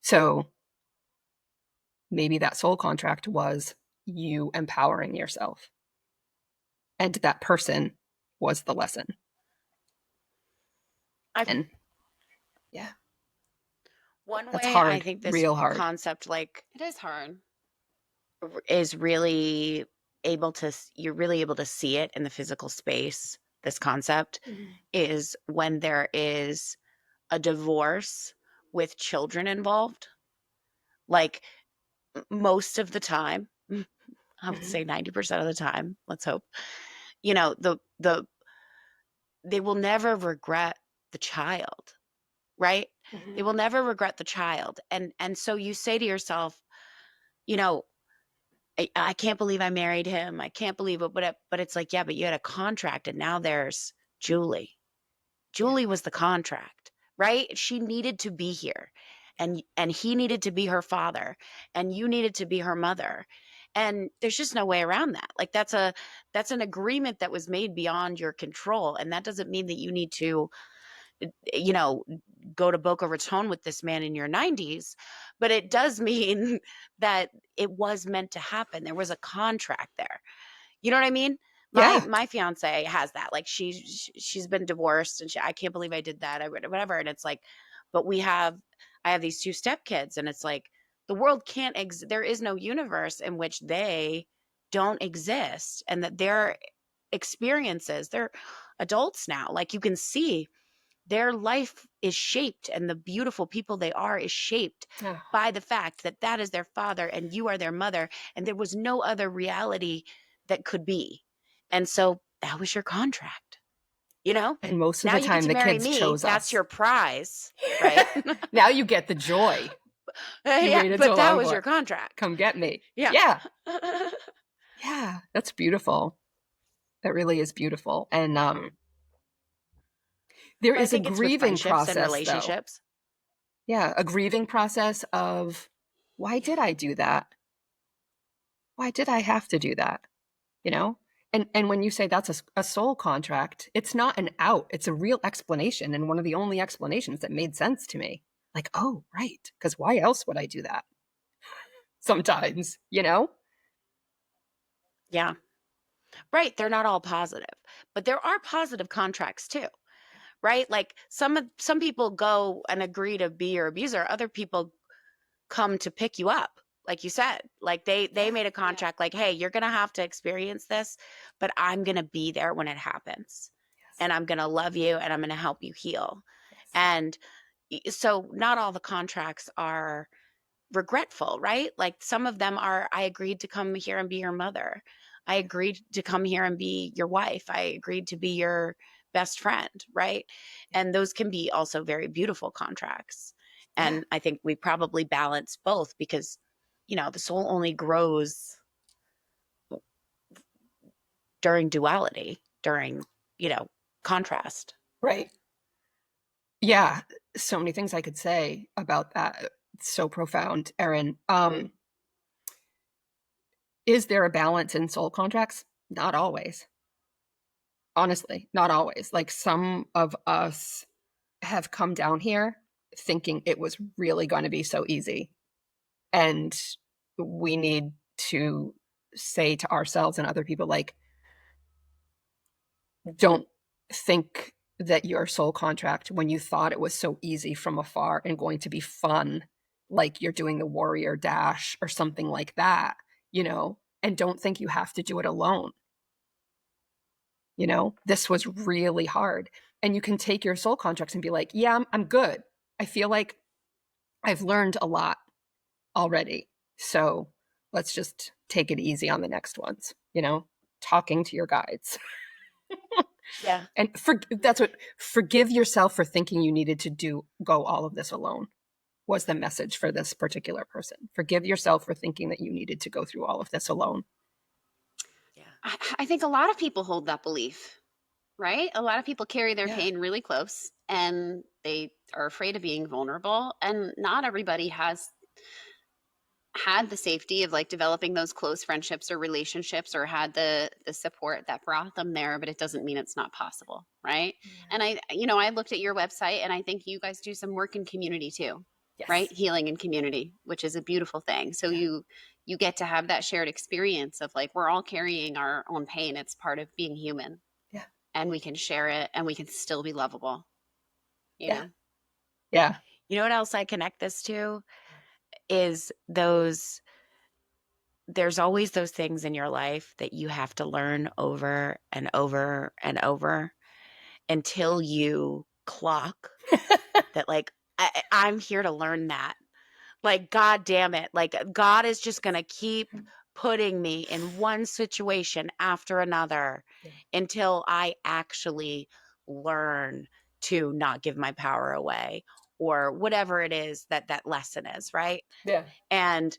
So maybe that soul contract was you empowering yourself, and that person was the lesson. And yeah, One that's way hard, I think this real hard. concept, like, It is hard. is really you're really able to see it in the physical space. This concept is when there is a divorce with children involved, like most of the time, I would say 90% of the time, let's hope, they will never regret the child, right? They will never regret the child. And so you say to yourself, I can't believe I married him. I can't believe it. But it's like, yeah, but you had a contract, and now there's Julie. Julie was the contract, right? She needed to be here, and he needed to be her father, and you needed to be her mother. And there's just no way around that. Like that's an agreement that was made beyond your control. And that doesn't mean that you need to, go to Boca Raton with this man in your 90s, but it does mean that it was meant to happen. There was a contract there. You know what I mean? Yeah. My fiance has that. Like she's been divorced, and I can't believe I did that. Whatever. And it's like, but I have these 2 stepkids, and it's like the world can't there is no universe in which they don't exist, and that their experiences, they're adults now. Like you can see their life is shaped, and the beautiful people they are is shaped by the fact that that is their father and you are their mother, and there was no other reality that could be. And so that was your contract, And most of now the you time, get to the marry kids me. chose That's us. your prize, right? Now you get the joy. You waited but so that long was for your it. contract. Come get me. Yeah. Yeah, that's beautiful. That really is beautiful. And there I is a think it's with grieving friendships and process, though. relationships. Yeah, a grieving process of, why did I do that? Why did I have to do that? And when you say that's a soul contract, it's not an out. It's a real explanation, and one of the only explanations that made sense to me. Like, oh, right, because why else would I do that? Sometimes, Yeah. Right. They're not all positive, but there are positive contracts too, right? Like some people go and agree to be your abuser. Other people come to pick you up. Like you said, like they made a contract like, hey, you're going to have to experience this, but I'm going to be there when it happens, and I'm going to love you, and I'm going to help you heal. And so not all the contracts are regretful, right? Like some of them are, I agreed to come here and be your mother. I agreed to come here and be your wife. I agreed to be your best friend, right? And those can be also very beautiful contracts. And I think we probably balance both because, the soul only grows during duality, during, contrast. Right. Yeah. So many things I could say about that. It's so profound, Erin. Is there a balance in soul contracts? Not always. Honestly, not always. Like some of us have come down here thinking it was really going to be so easy. And we need to say to ourselves and other people, like, don't think that your soul contract, when you thought it was so easy from afar and going to be fun, like you're doing the warrior dash or something like that, you know, and don't think you have to do it alone. You know, this was really hard. And you can take your soul contracts and be like, yeah, I'm good. I feel like I've learned a lot already. So let's just take it easy on the next ones, you know, talking to your guides. Yeah. And forgive yourself for thinking you needed to go all of this alone, was the message for this particular person. Forgive yourself for thinking that you needed to go through all of this alone. Yeah. I think a lot of people hold that belief, right? A lot of people carry their Yeah. pain really close and they are afraid of being vulnerable. And not everybody has had the safety of like developing those close friendships or relationships or had the support that brought them there, but it doesn't mean it's not possible, right? And I looked at your website and I think you guys do some work in community too. Yes. Right? Healing in community, which is a beautiful thing. So you get to have that shared experience of like, we're all carrying our own pain. It's part of being human. Yeah. And we can share it and we can still be lovable. You know? Yeah. You know what else I connect this to is there's always those things in your life that you have to learn over and over and over until you clock that, like, I'm here to learn that. Like, God damn it. Like, God is just going to keep putting me in one situation after another until I actually learn to not give my power away or whatever it is that lesson is, right? Yeah. And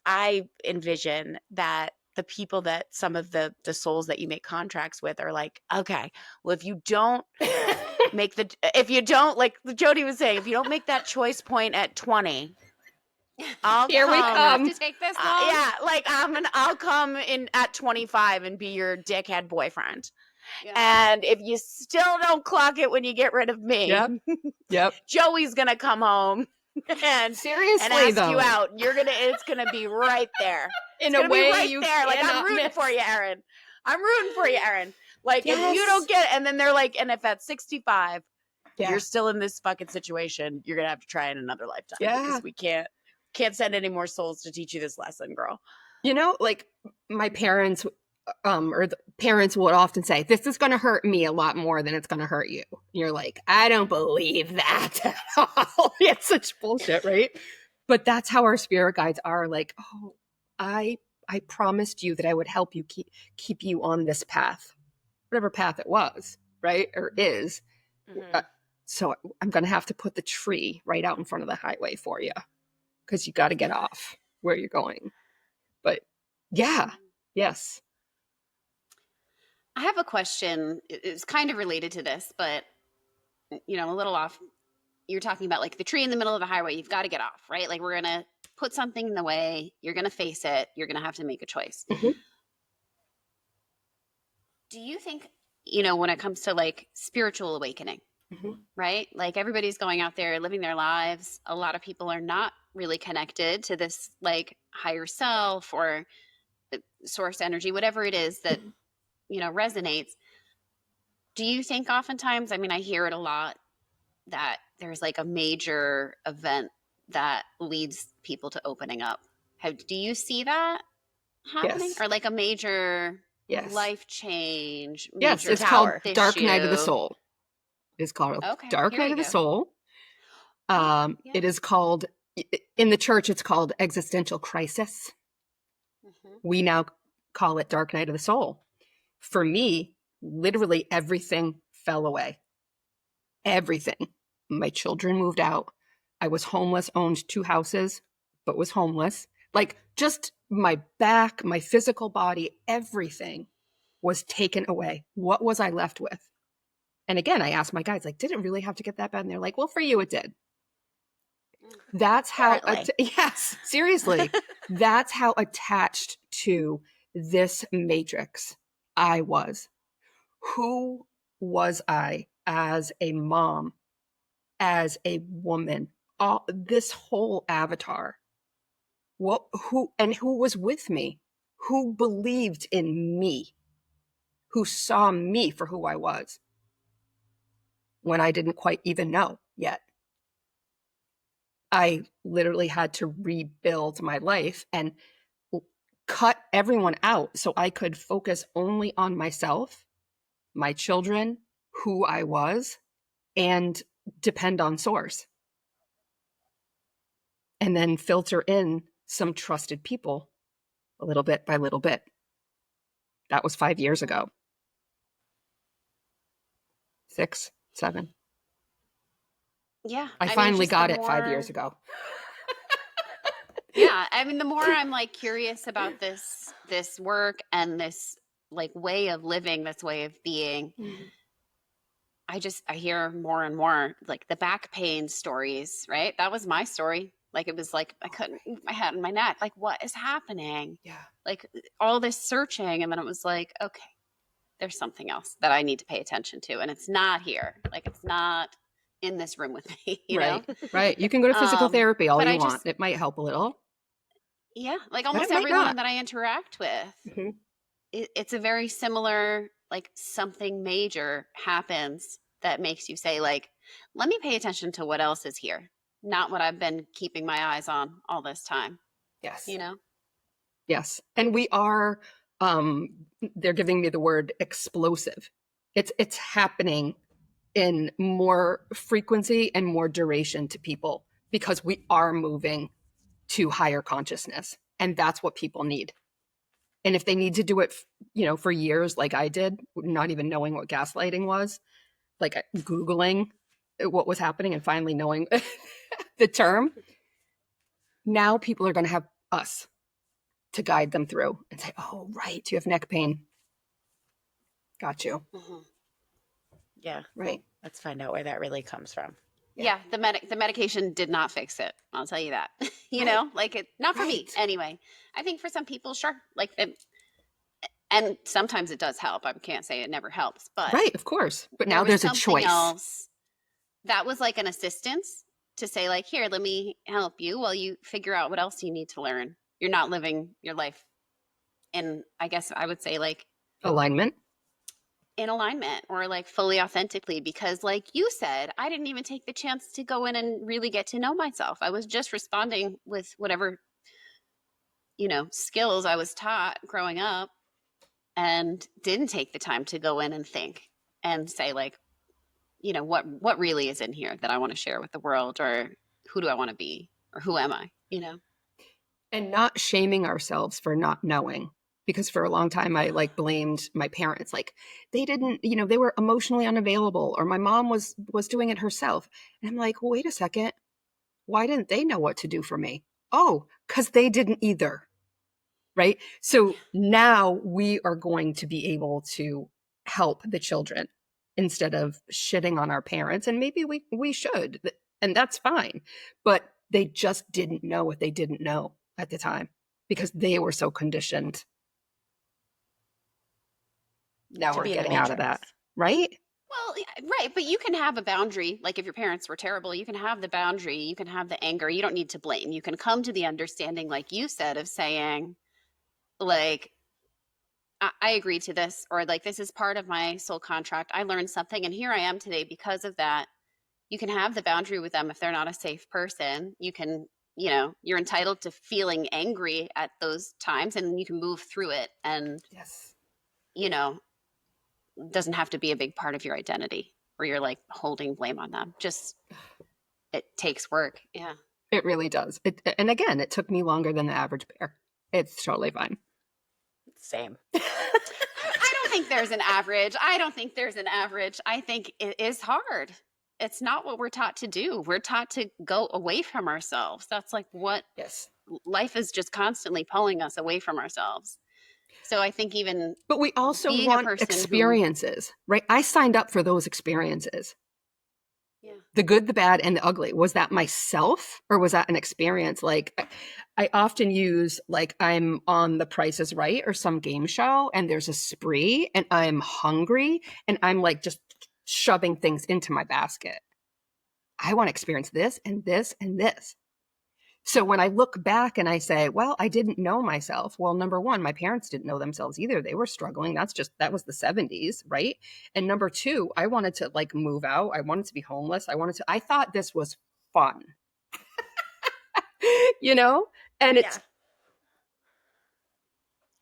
I envision that the people that some of the souls that you make contracts with are like, okay, well, if you don't like Jodi was saying, if you don't make that choice point at 20, I'll Here we come. come. To take this long. Yeah, like I'll come in at 25 and be your dickhead boyfriend. Yeah. And if you still don't clock it when you get rid of me, Yep. Joey's gonna come home and Seriously, ask though. you out. It's gonna be right there. In It's a gonna way be right you there. Like, I'm cannot rooting miss. for you, Erin. I'm rooting for you, Erin. Like, if you Yes. don't get, and then they're like, and if at 65 Yeah. you're still in this fucking situation, you're gonna have to try in another lifetime. Yeah. Because we can't send any more souls to teach you this lesson, girl. You know, like my parents, or the parents would often say, this is going to hurt me a lot more than it's going to hurt you. You're like, I don't believe that at all. It's such bullshit, right? But that's how our spirit guides are. Like, oh, I promised you that I would help you keep you on this path, whatever path it was, right? Or is. Mm-hmm. So I'm going to have to put the tree right out in front of the highway for you because you got to get off where you're going. But yeah, yes. I have a question. It's kind of related to this, but a little off. You're talking about like the tree in the middle of the highway. You've got to get off, right? Like, we're going to put something in the way. You're going to face it. You're going to have to make a choice. Mm-hmm. Do you think, when it comes to like spiritual awakening, Mm-hmm. right? Like, everybody's going out there living their lives. A lot of people are not really connected to this like higher self or the source energy, whatever it is that, resonates. Do you think oftentimes, I mean, I hear it a lot, that there's like a major event that leads people to opening up? Do you see that happening? Yes. Or like a major Yes. life change? Yes, major it's called issue? Dark Night of the Soul. It's called Okay, Dark here Night you of the go. Soul. Yeah. It is called, in the church, it's called existential crisis. Mhm. We now call it Dark Night of the Soul. For me, literally everything fell away. Everything. My children moved out. I was homeless, owned 2 houses, but was homeless. Like, just my back, my physical body, everything was taken away. What was I left with? And again, I asked my guides, like, did it really have to get that bad? And they're like, well, for you, it did. That's how, yes, seriously, that's how attached to this matrix I was. Who was I as a mom as a woman, this whole avatar, who was with me, who believed in me, who saw me for who I was when I didn't quite even know yet. I literally had to rebuild my life and cut everyone out so I could focus only on myself, my children, who I was, and depend on source. And then filter in some trusted people a little bit by little bit. That was 5 years ago. 6, 7. Yeah. I finally got it 5 years ago. Yeah. I mean, the more I'm like curious about this work and this like way of living, this way of being, I hear more and more like the back pain stories, right? That was my story. Like, it was like, I couldn't move my head and my neck. Like, what is happening? Yeah. Like all this searching. And then it was like, okay, there's something else that I need to pay attention to. And it's not here. Like, it's not in this room with me, you know? Right. You can go to physical therapy all you want. It might help a little. Yeah. Like almost everyone that I interact with, it's a very similar, like something major happens that makes you say like, let me pay attention to what else is here. Not what I've been keeping my eyes on all this time. Yes. You know? Yes. And we are, they're giving me the word explosive. It's happening in more frequency and more duration to people because we are moving to higher consciousness. And that's what people need. And if they need to do it, for years, like I did, not even knowing what gaslighting was, like Googling what was happening and finally knowing the term, now people are going to have us to guide them through and say, oh, right, you have neck pain. Got you. Mm-hmm. Yeah. Right. Let's find out where that really comes from. Yeah. The medication did not fix it. I'll tell you that. Not for me anyway. I think for some people, sure. And sometimes it does help. I can't say it never helps, but right, of course. But now there's a choice. Else that was like an assistance to say like, here, let me help you while you figure out what else you need to learn. You're not living your life in, I guess I would say like alignment. In alignment or like fully authentically, because like you said, I didn't even take the chance to go in and really get to know myself. I was just responding with whatever, skills I was taught growing up and didn't take the time to go in and think and say like, what really is in here that I want to share with the world, or who do I want to be, or who am I, And not shaming ourselves for not knowing. Because for a long time, I blamed my parents. Like they didn't, they were emotionally unavailable, or my mom was doing it herself. And I'm like, well, wait a second. Why didn't they know what to do for me? Oh, because they didn't either. Right. So now we are going to be able to help the children instead of shitting on our parents. And maybe we should, and that's fine. But they just didn't know what they didn't know at the time because they were so conditioned. Now we're getting out of that, right? Well, right. But you can have a boundary. Like if your parents were terrible, you can have the boundary, you can have the anger. You don't need to blame. You can come to the understanding, like you said, of saying, like, I agree to this, or like, this is part of my soul contract. I learned something and here I am today because of that. You can have the boundary with them if they're not a safe person. You can, you're entitled to feeling angry at those times and you can move through it. And, yes, doesn't have to be a big part of your identity where you're like holding blame on them. Just, it takes work. Yeah. It really does. And again, it took me longer than the average bear. It's totally fine. Same. I don't think there's an average. I think it is hard. It's not what we're taught to do. We're taught to go away from ourselves. That's like what life is, just constantly pulling us away from ourselves. So I think but we also want experiences, right? I signed up for those experiences. Yeah. The good, the bad, and the ugly. Was that myself or was that an experience? Like I often use like I'm on The Price is Right or some game show and there's a spree and I'm hungry and I'm like just shoving things into my basket. I want to experience this and this and this. So when I look back and I say, well, I didn't know myself. Well, number one, my parents didn't know themselves either. They were struggling. That was the 70s, right? And number two, I wanted to like move out. I wanted to be homeless. I thought this was fun, you know? And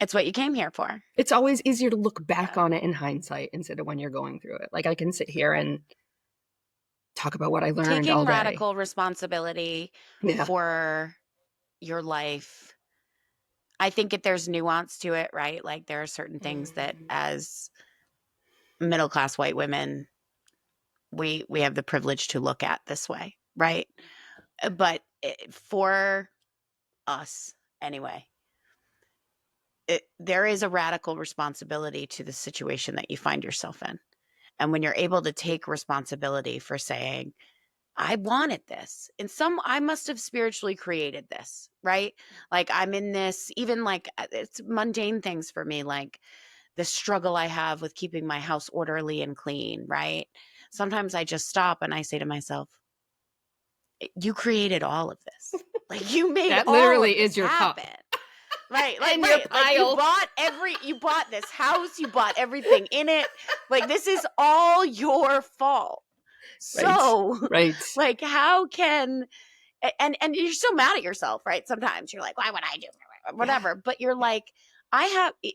it's what you came here for. It's always easier to look back on it in hindsight instead of when you're going through it. Like I can sit here and talk about what I learned Taking all day. radical responsibility for your life. I think there's nuance to it, right? Like there are certain things that as middle-class white women, we have the privilege to look at this way, right? But for us anyway, there is a radical responsibility to the situation that you find yourself in. And when you're able to take responsibility for saying, I wanted this, and I must have spiritually created this, right? Like I'm in this, even like it's mundane things for me, like the struggle I have with keeping my house orderly and clean, right? Sometimes I just stop and I say to myself, you created all of this. Like you made that all literally of this is your happen. cup. Right. Like, and your pile. Like you bought this house, you bought everything in it. Like this is all your fault. So right. Like how can, and you're so mad at yourself, right? Sometimes you're like, why would I do whatever? Yeah. But you're like,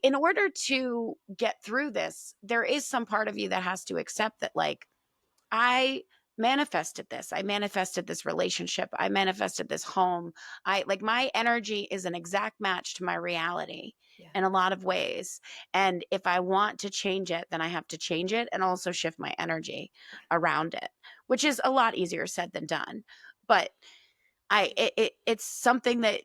in order to get through this, there is some part of you that has to accept that like, I manifested this. I manifested this relationship. I manifested this home. My energy is an exact match to my reality in a lot of ways. And if I want to change it, then I have to change it and also shift my energy around it, which is a lot easier said than done. But it's something that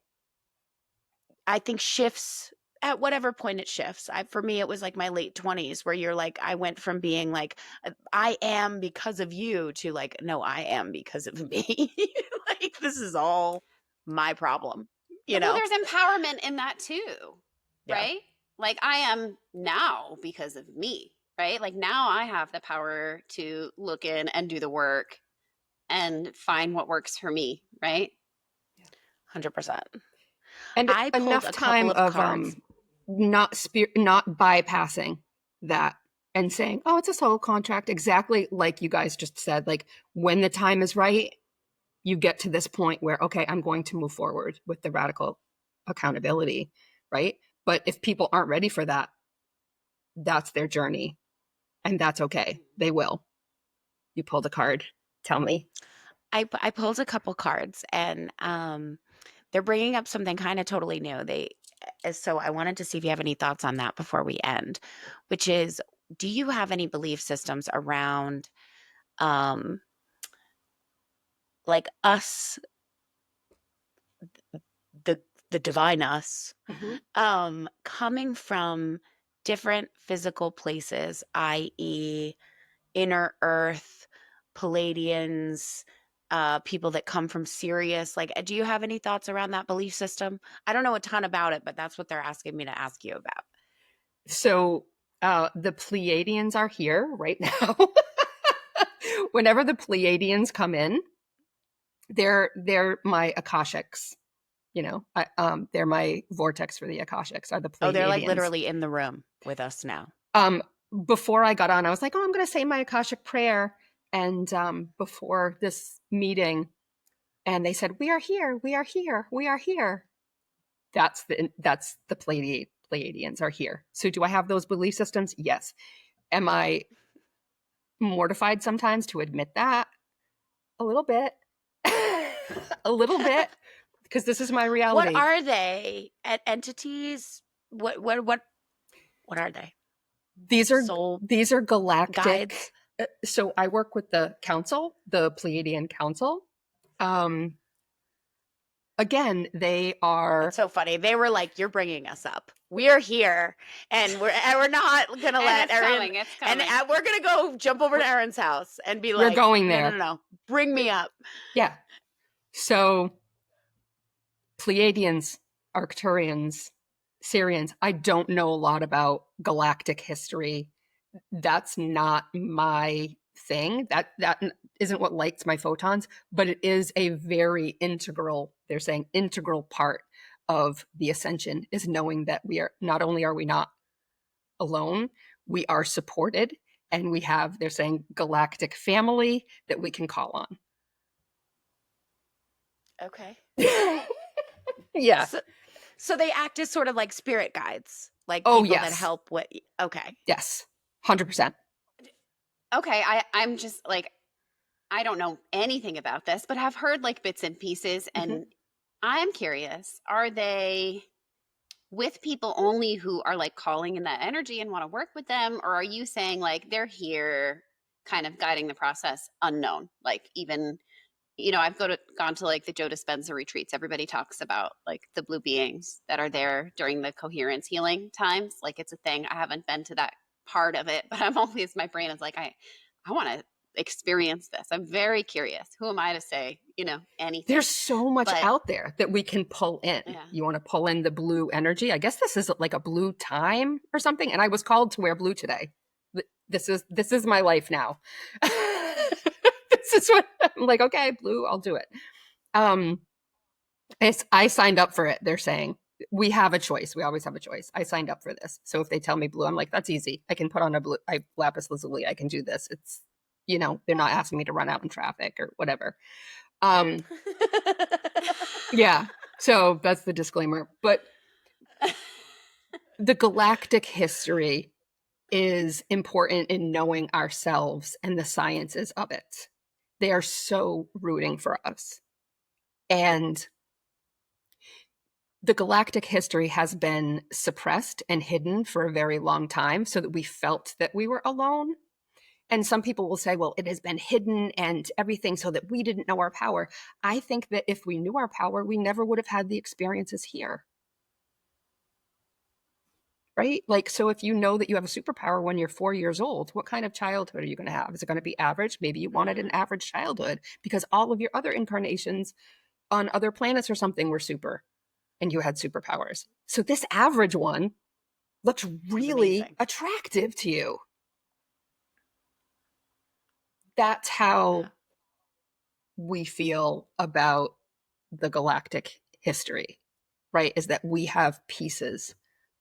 I think shifts at whatever point it shifts. For me, it was like my late 20s where you're like, I went from being like, I am because of you to like, no, I am because of me. Like, this is all my problem, you know? Well, there's empowerment in that too, right? Like I am now because of me, right? Like now I have the power to look in and do the work and find what works for me, right? 100%. And I pulled enough a time couple of of cards. not bypassing that and saying, oh, it's a soul contract, exactly like you guys just said. Like when the time is right, you get to this point where, okay, I'm going to move forward with the radical accountability, right? But if people aren't ready for that, that's their journey, and that's okay. They will. You pulled a card. Tell me. I pulled a couple cards, and they're bringing up something kind of totally new. So I wanted to see if you have any thoughts on that before we end, which is, do you have any belief systems around like us, the divine us, coming from different physical places, i.e. inner earth, Palladians, people that come from Sirius? Like, do you have any thoughts around that belief system? I don't know a ton about it, but that's what they're asking me to ask you about. So the Pleiadians are here right now. Whenever the Pleiadians come in, they're my Akashics. You know, they're my vortex for the Akashics. Are the Pleiadians? Oh, they're like literally in the room with us now. Before I got on, I was like, oh, I'm going to say my Akashic prayer. And before this meeting, and they said, we are here, we are here, we are here. That's the Pleiadians are here. So do I have those belief systems? Yes. Am I mortified sometimes to admit that? A little bit. A little bit. Because this is my reality. What are they? Entities? What are they? These are galactic guides. So I work with the council, the Pleiadian Council. Again, they are. It's so funny. They were like, "You're bringing us up. We're here, and we're not gonna let Erin. It's coming. And we're gonna go jump over to Erin's house and be like, we're going there. No, bring me up." Yeah. So Pleiadians, Arcturians, Syrians. I don't know a lot about galactic history. That's not my thing. That isn't what lights my photons, but it is a very integral, they're saying integral part of the ascension, is knowing that we are not only are we not alone, we are supported, and we have, they're saying, galactic family that we can call on. Okay. Yeah. So they act as sort of like spirit guides, like Oh, people that yes. help with. Okay. Yes. 100%. Okay, I'm just like, I don't know anything about this, but have heard like bits and pieces, and I'm curious, are they with people only who are like calling in that energy and want to work with them, or are you saying like they're here kind of guiding the process unknown? Like, even, you know, I've gone to like the Joe Dispenza retreats. Everybody talks about like the blue beings that are there during the coherence healing times. Like, it's a thing. I haven't been to that part of it, but I'm always, my brain is like, I want to experience this. I'm very curious. Who am I to say, you know, anything? There's so much out there that we can pull in. Yeah. You want to pull in the blue energy. I guess this is like a blue time or something. And I was called to wear blue today. This is my life now. This is what I'm like, okay, blue, I'll do it. I signed up for it. They're saying we have a choice. We always have a choice. I signed up for this. So if they tell me blue, I'm like, that's easy. I can put on a blue, lapis lazuli. I can do this. It's, you know, they're not asking me to run out in traffic or whatever. Yeah. So that's the disclaimer. But the galactic history is important in knowing ourselves and the sciences of it. They are so rooting for us. And the galactic history has been suppressed and hidden for a very long time so that we felt that we were alone. And some people will say, well, it has been hidden and everything so that we didn't know our power. I think that if we knew our power, we never would have had the experiences here. Right? Like, so if you know that you have a superpower when you're 4 years old, what kind of childhood are you going to have? Is it going to be average? Maybe you wanted an average childhood because all of your other incarnations on other planets or something were super and you had superpowers. So this average one looks really attractive to you. That's how we feel about the galactic history, right? Is that we have pieces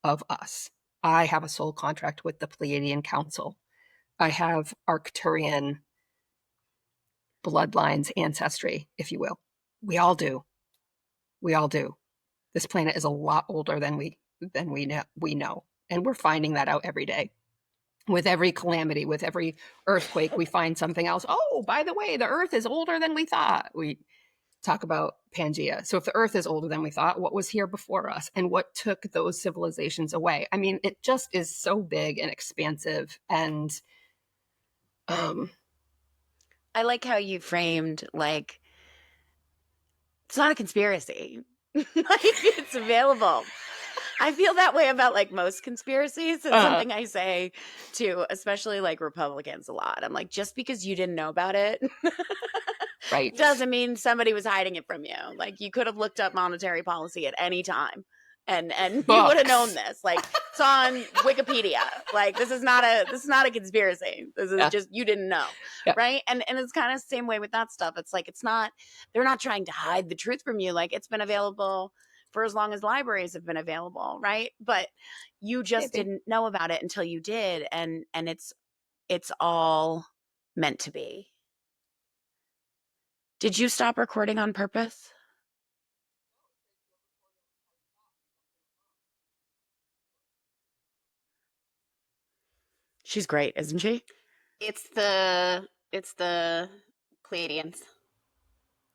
of us. I have a soul contract with the Pleiadian Council. I have Arcturian bloodlines, ancestry, if you will. We all do. We all do. This planet is a lot older than we know. And we're finding that out every day. With every calamity, with every earthquake, we find something else. Oh, by the way, the Earth is older than we thought. We talk about Pangea. So if the Earth is older than we thought, what was here before us and what took those civilizations away? I mean, it just is so big and expansive. And I like how you framed, like, it's not a conspiracy. Like, it's available. I feel that way about like most conspiracies. It's something I say to especially like Republicans a lot. I'm like, just because you didn't know about it, right, doesn't mean somebody was hiding it from you. Like, you could have looked up monetary policy at any time and you would have known this. Like, it's on Wikipedia. Like, this is not a conspiracy. This is just, you didn't know. Yeah. Right. And it's kind of the same way with that stuff. It's like, they're not trying to hide the truth from you. Like, it's been available for as long as libraries have been available, right? But you just didn't know about it until you did, and it's all meant to be. Did you stop recording on purpose? She's great, isn't she? It's the Pleiadians.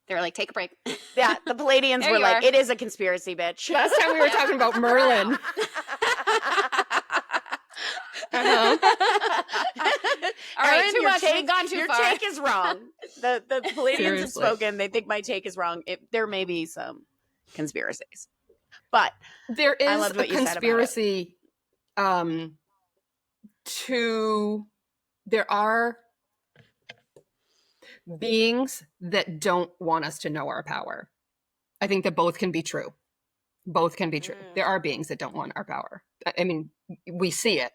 They were like, take a break. Yeah, the Palladians were like, it is a conspiracy, bitch. Last time we were talking about Merlin. All right, too much. We've gone too far. Your take is wrong. The Palladians have spoken. They think my take is wrong. There may be some conspiracies, but there is I loved what a conspiracy. There are beings that don't want us to know our power. I think that both can be true. Both can be true. There are beings that don't want our power. I mean, we see it,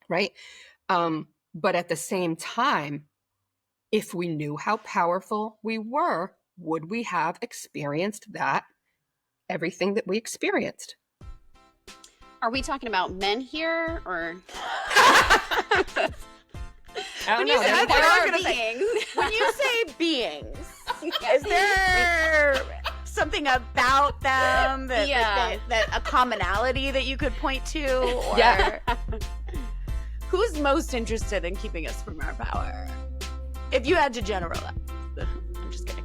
right? But at the same time, if we knew how powerful we were, would we have experienced everything that we experienced? Are we talking about men here or? When you say beings, is there something about them that a commonality that you could point to? Or who's most interested in keeping us from our power? If you had to generalize. I'm just kidding.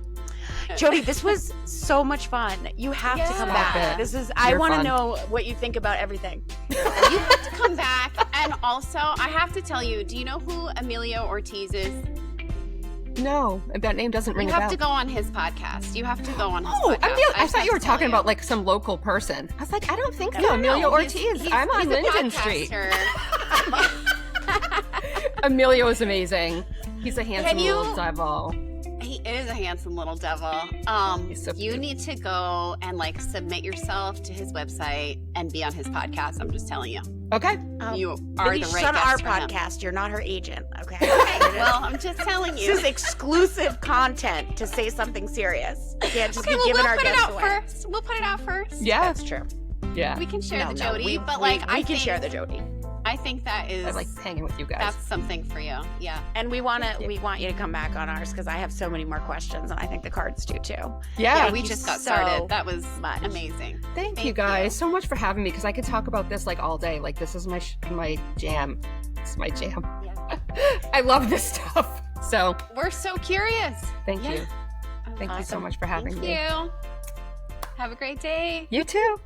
Jodi, this was so much fun. You have to come back. I want to know what you think about everything. You have to come back. And also, I have to tell you, do you know who Emilio Ortiz is? No, that name doesn't ring a bell. You have to go on his podcast. Oh, I thought you were talking about like some local person. I was like, I don't think so. Emilio Ortiz. I'm on Linden Street. Emilio is amazing. He's a handsome little devil. He is a handsome little devil. He's so you cute. need to go and like submit yourself to his website and be on his podcast. I'm just telling you. Okay. You are the right on our guest for him. podcast. You're not her agent. Okay. Well, I'm just telling you. This is exclusive content to say something serious. You can't just be giving we'll our put it guests out away. first. We'll put it out first. Yeah. That's true. Yeah. We can share the No, Jodi, we can share the Jodi. I think that is. I like hanging with you guys. That's something for you. Yeah. And we want you to come back on ours because I have so many more questions, and I think the cards do too. Yeah. We just got started. That was amazing. Thank you guys so much for having me because I could talk about this like all day. Like this is my jam. It's my jam. Yeah. I love this stuff. So we're so curious. Thank you. Thank you so much for having me. Thank you. Have a great day. You too.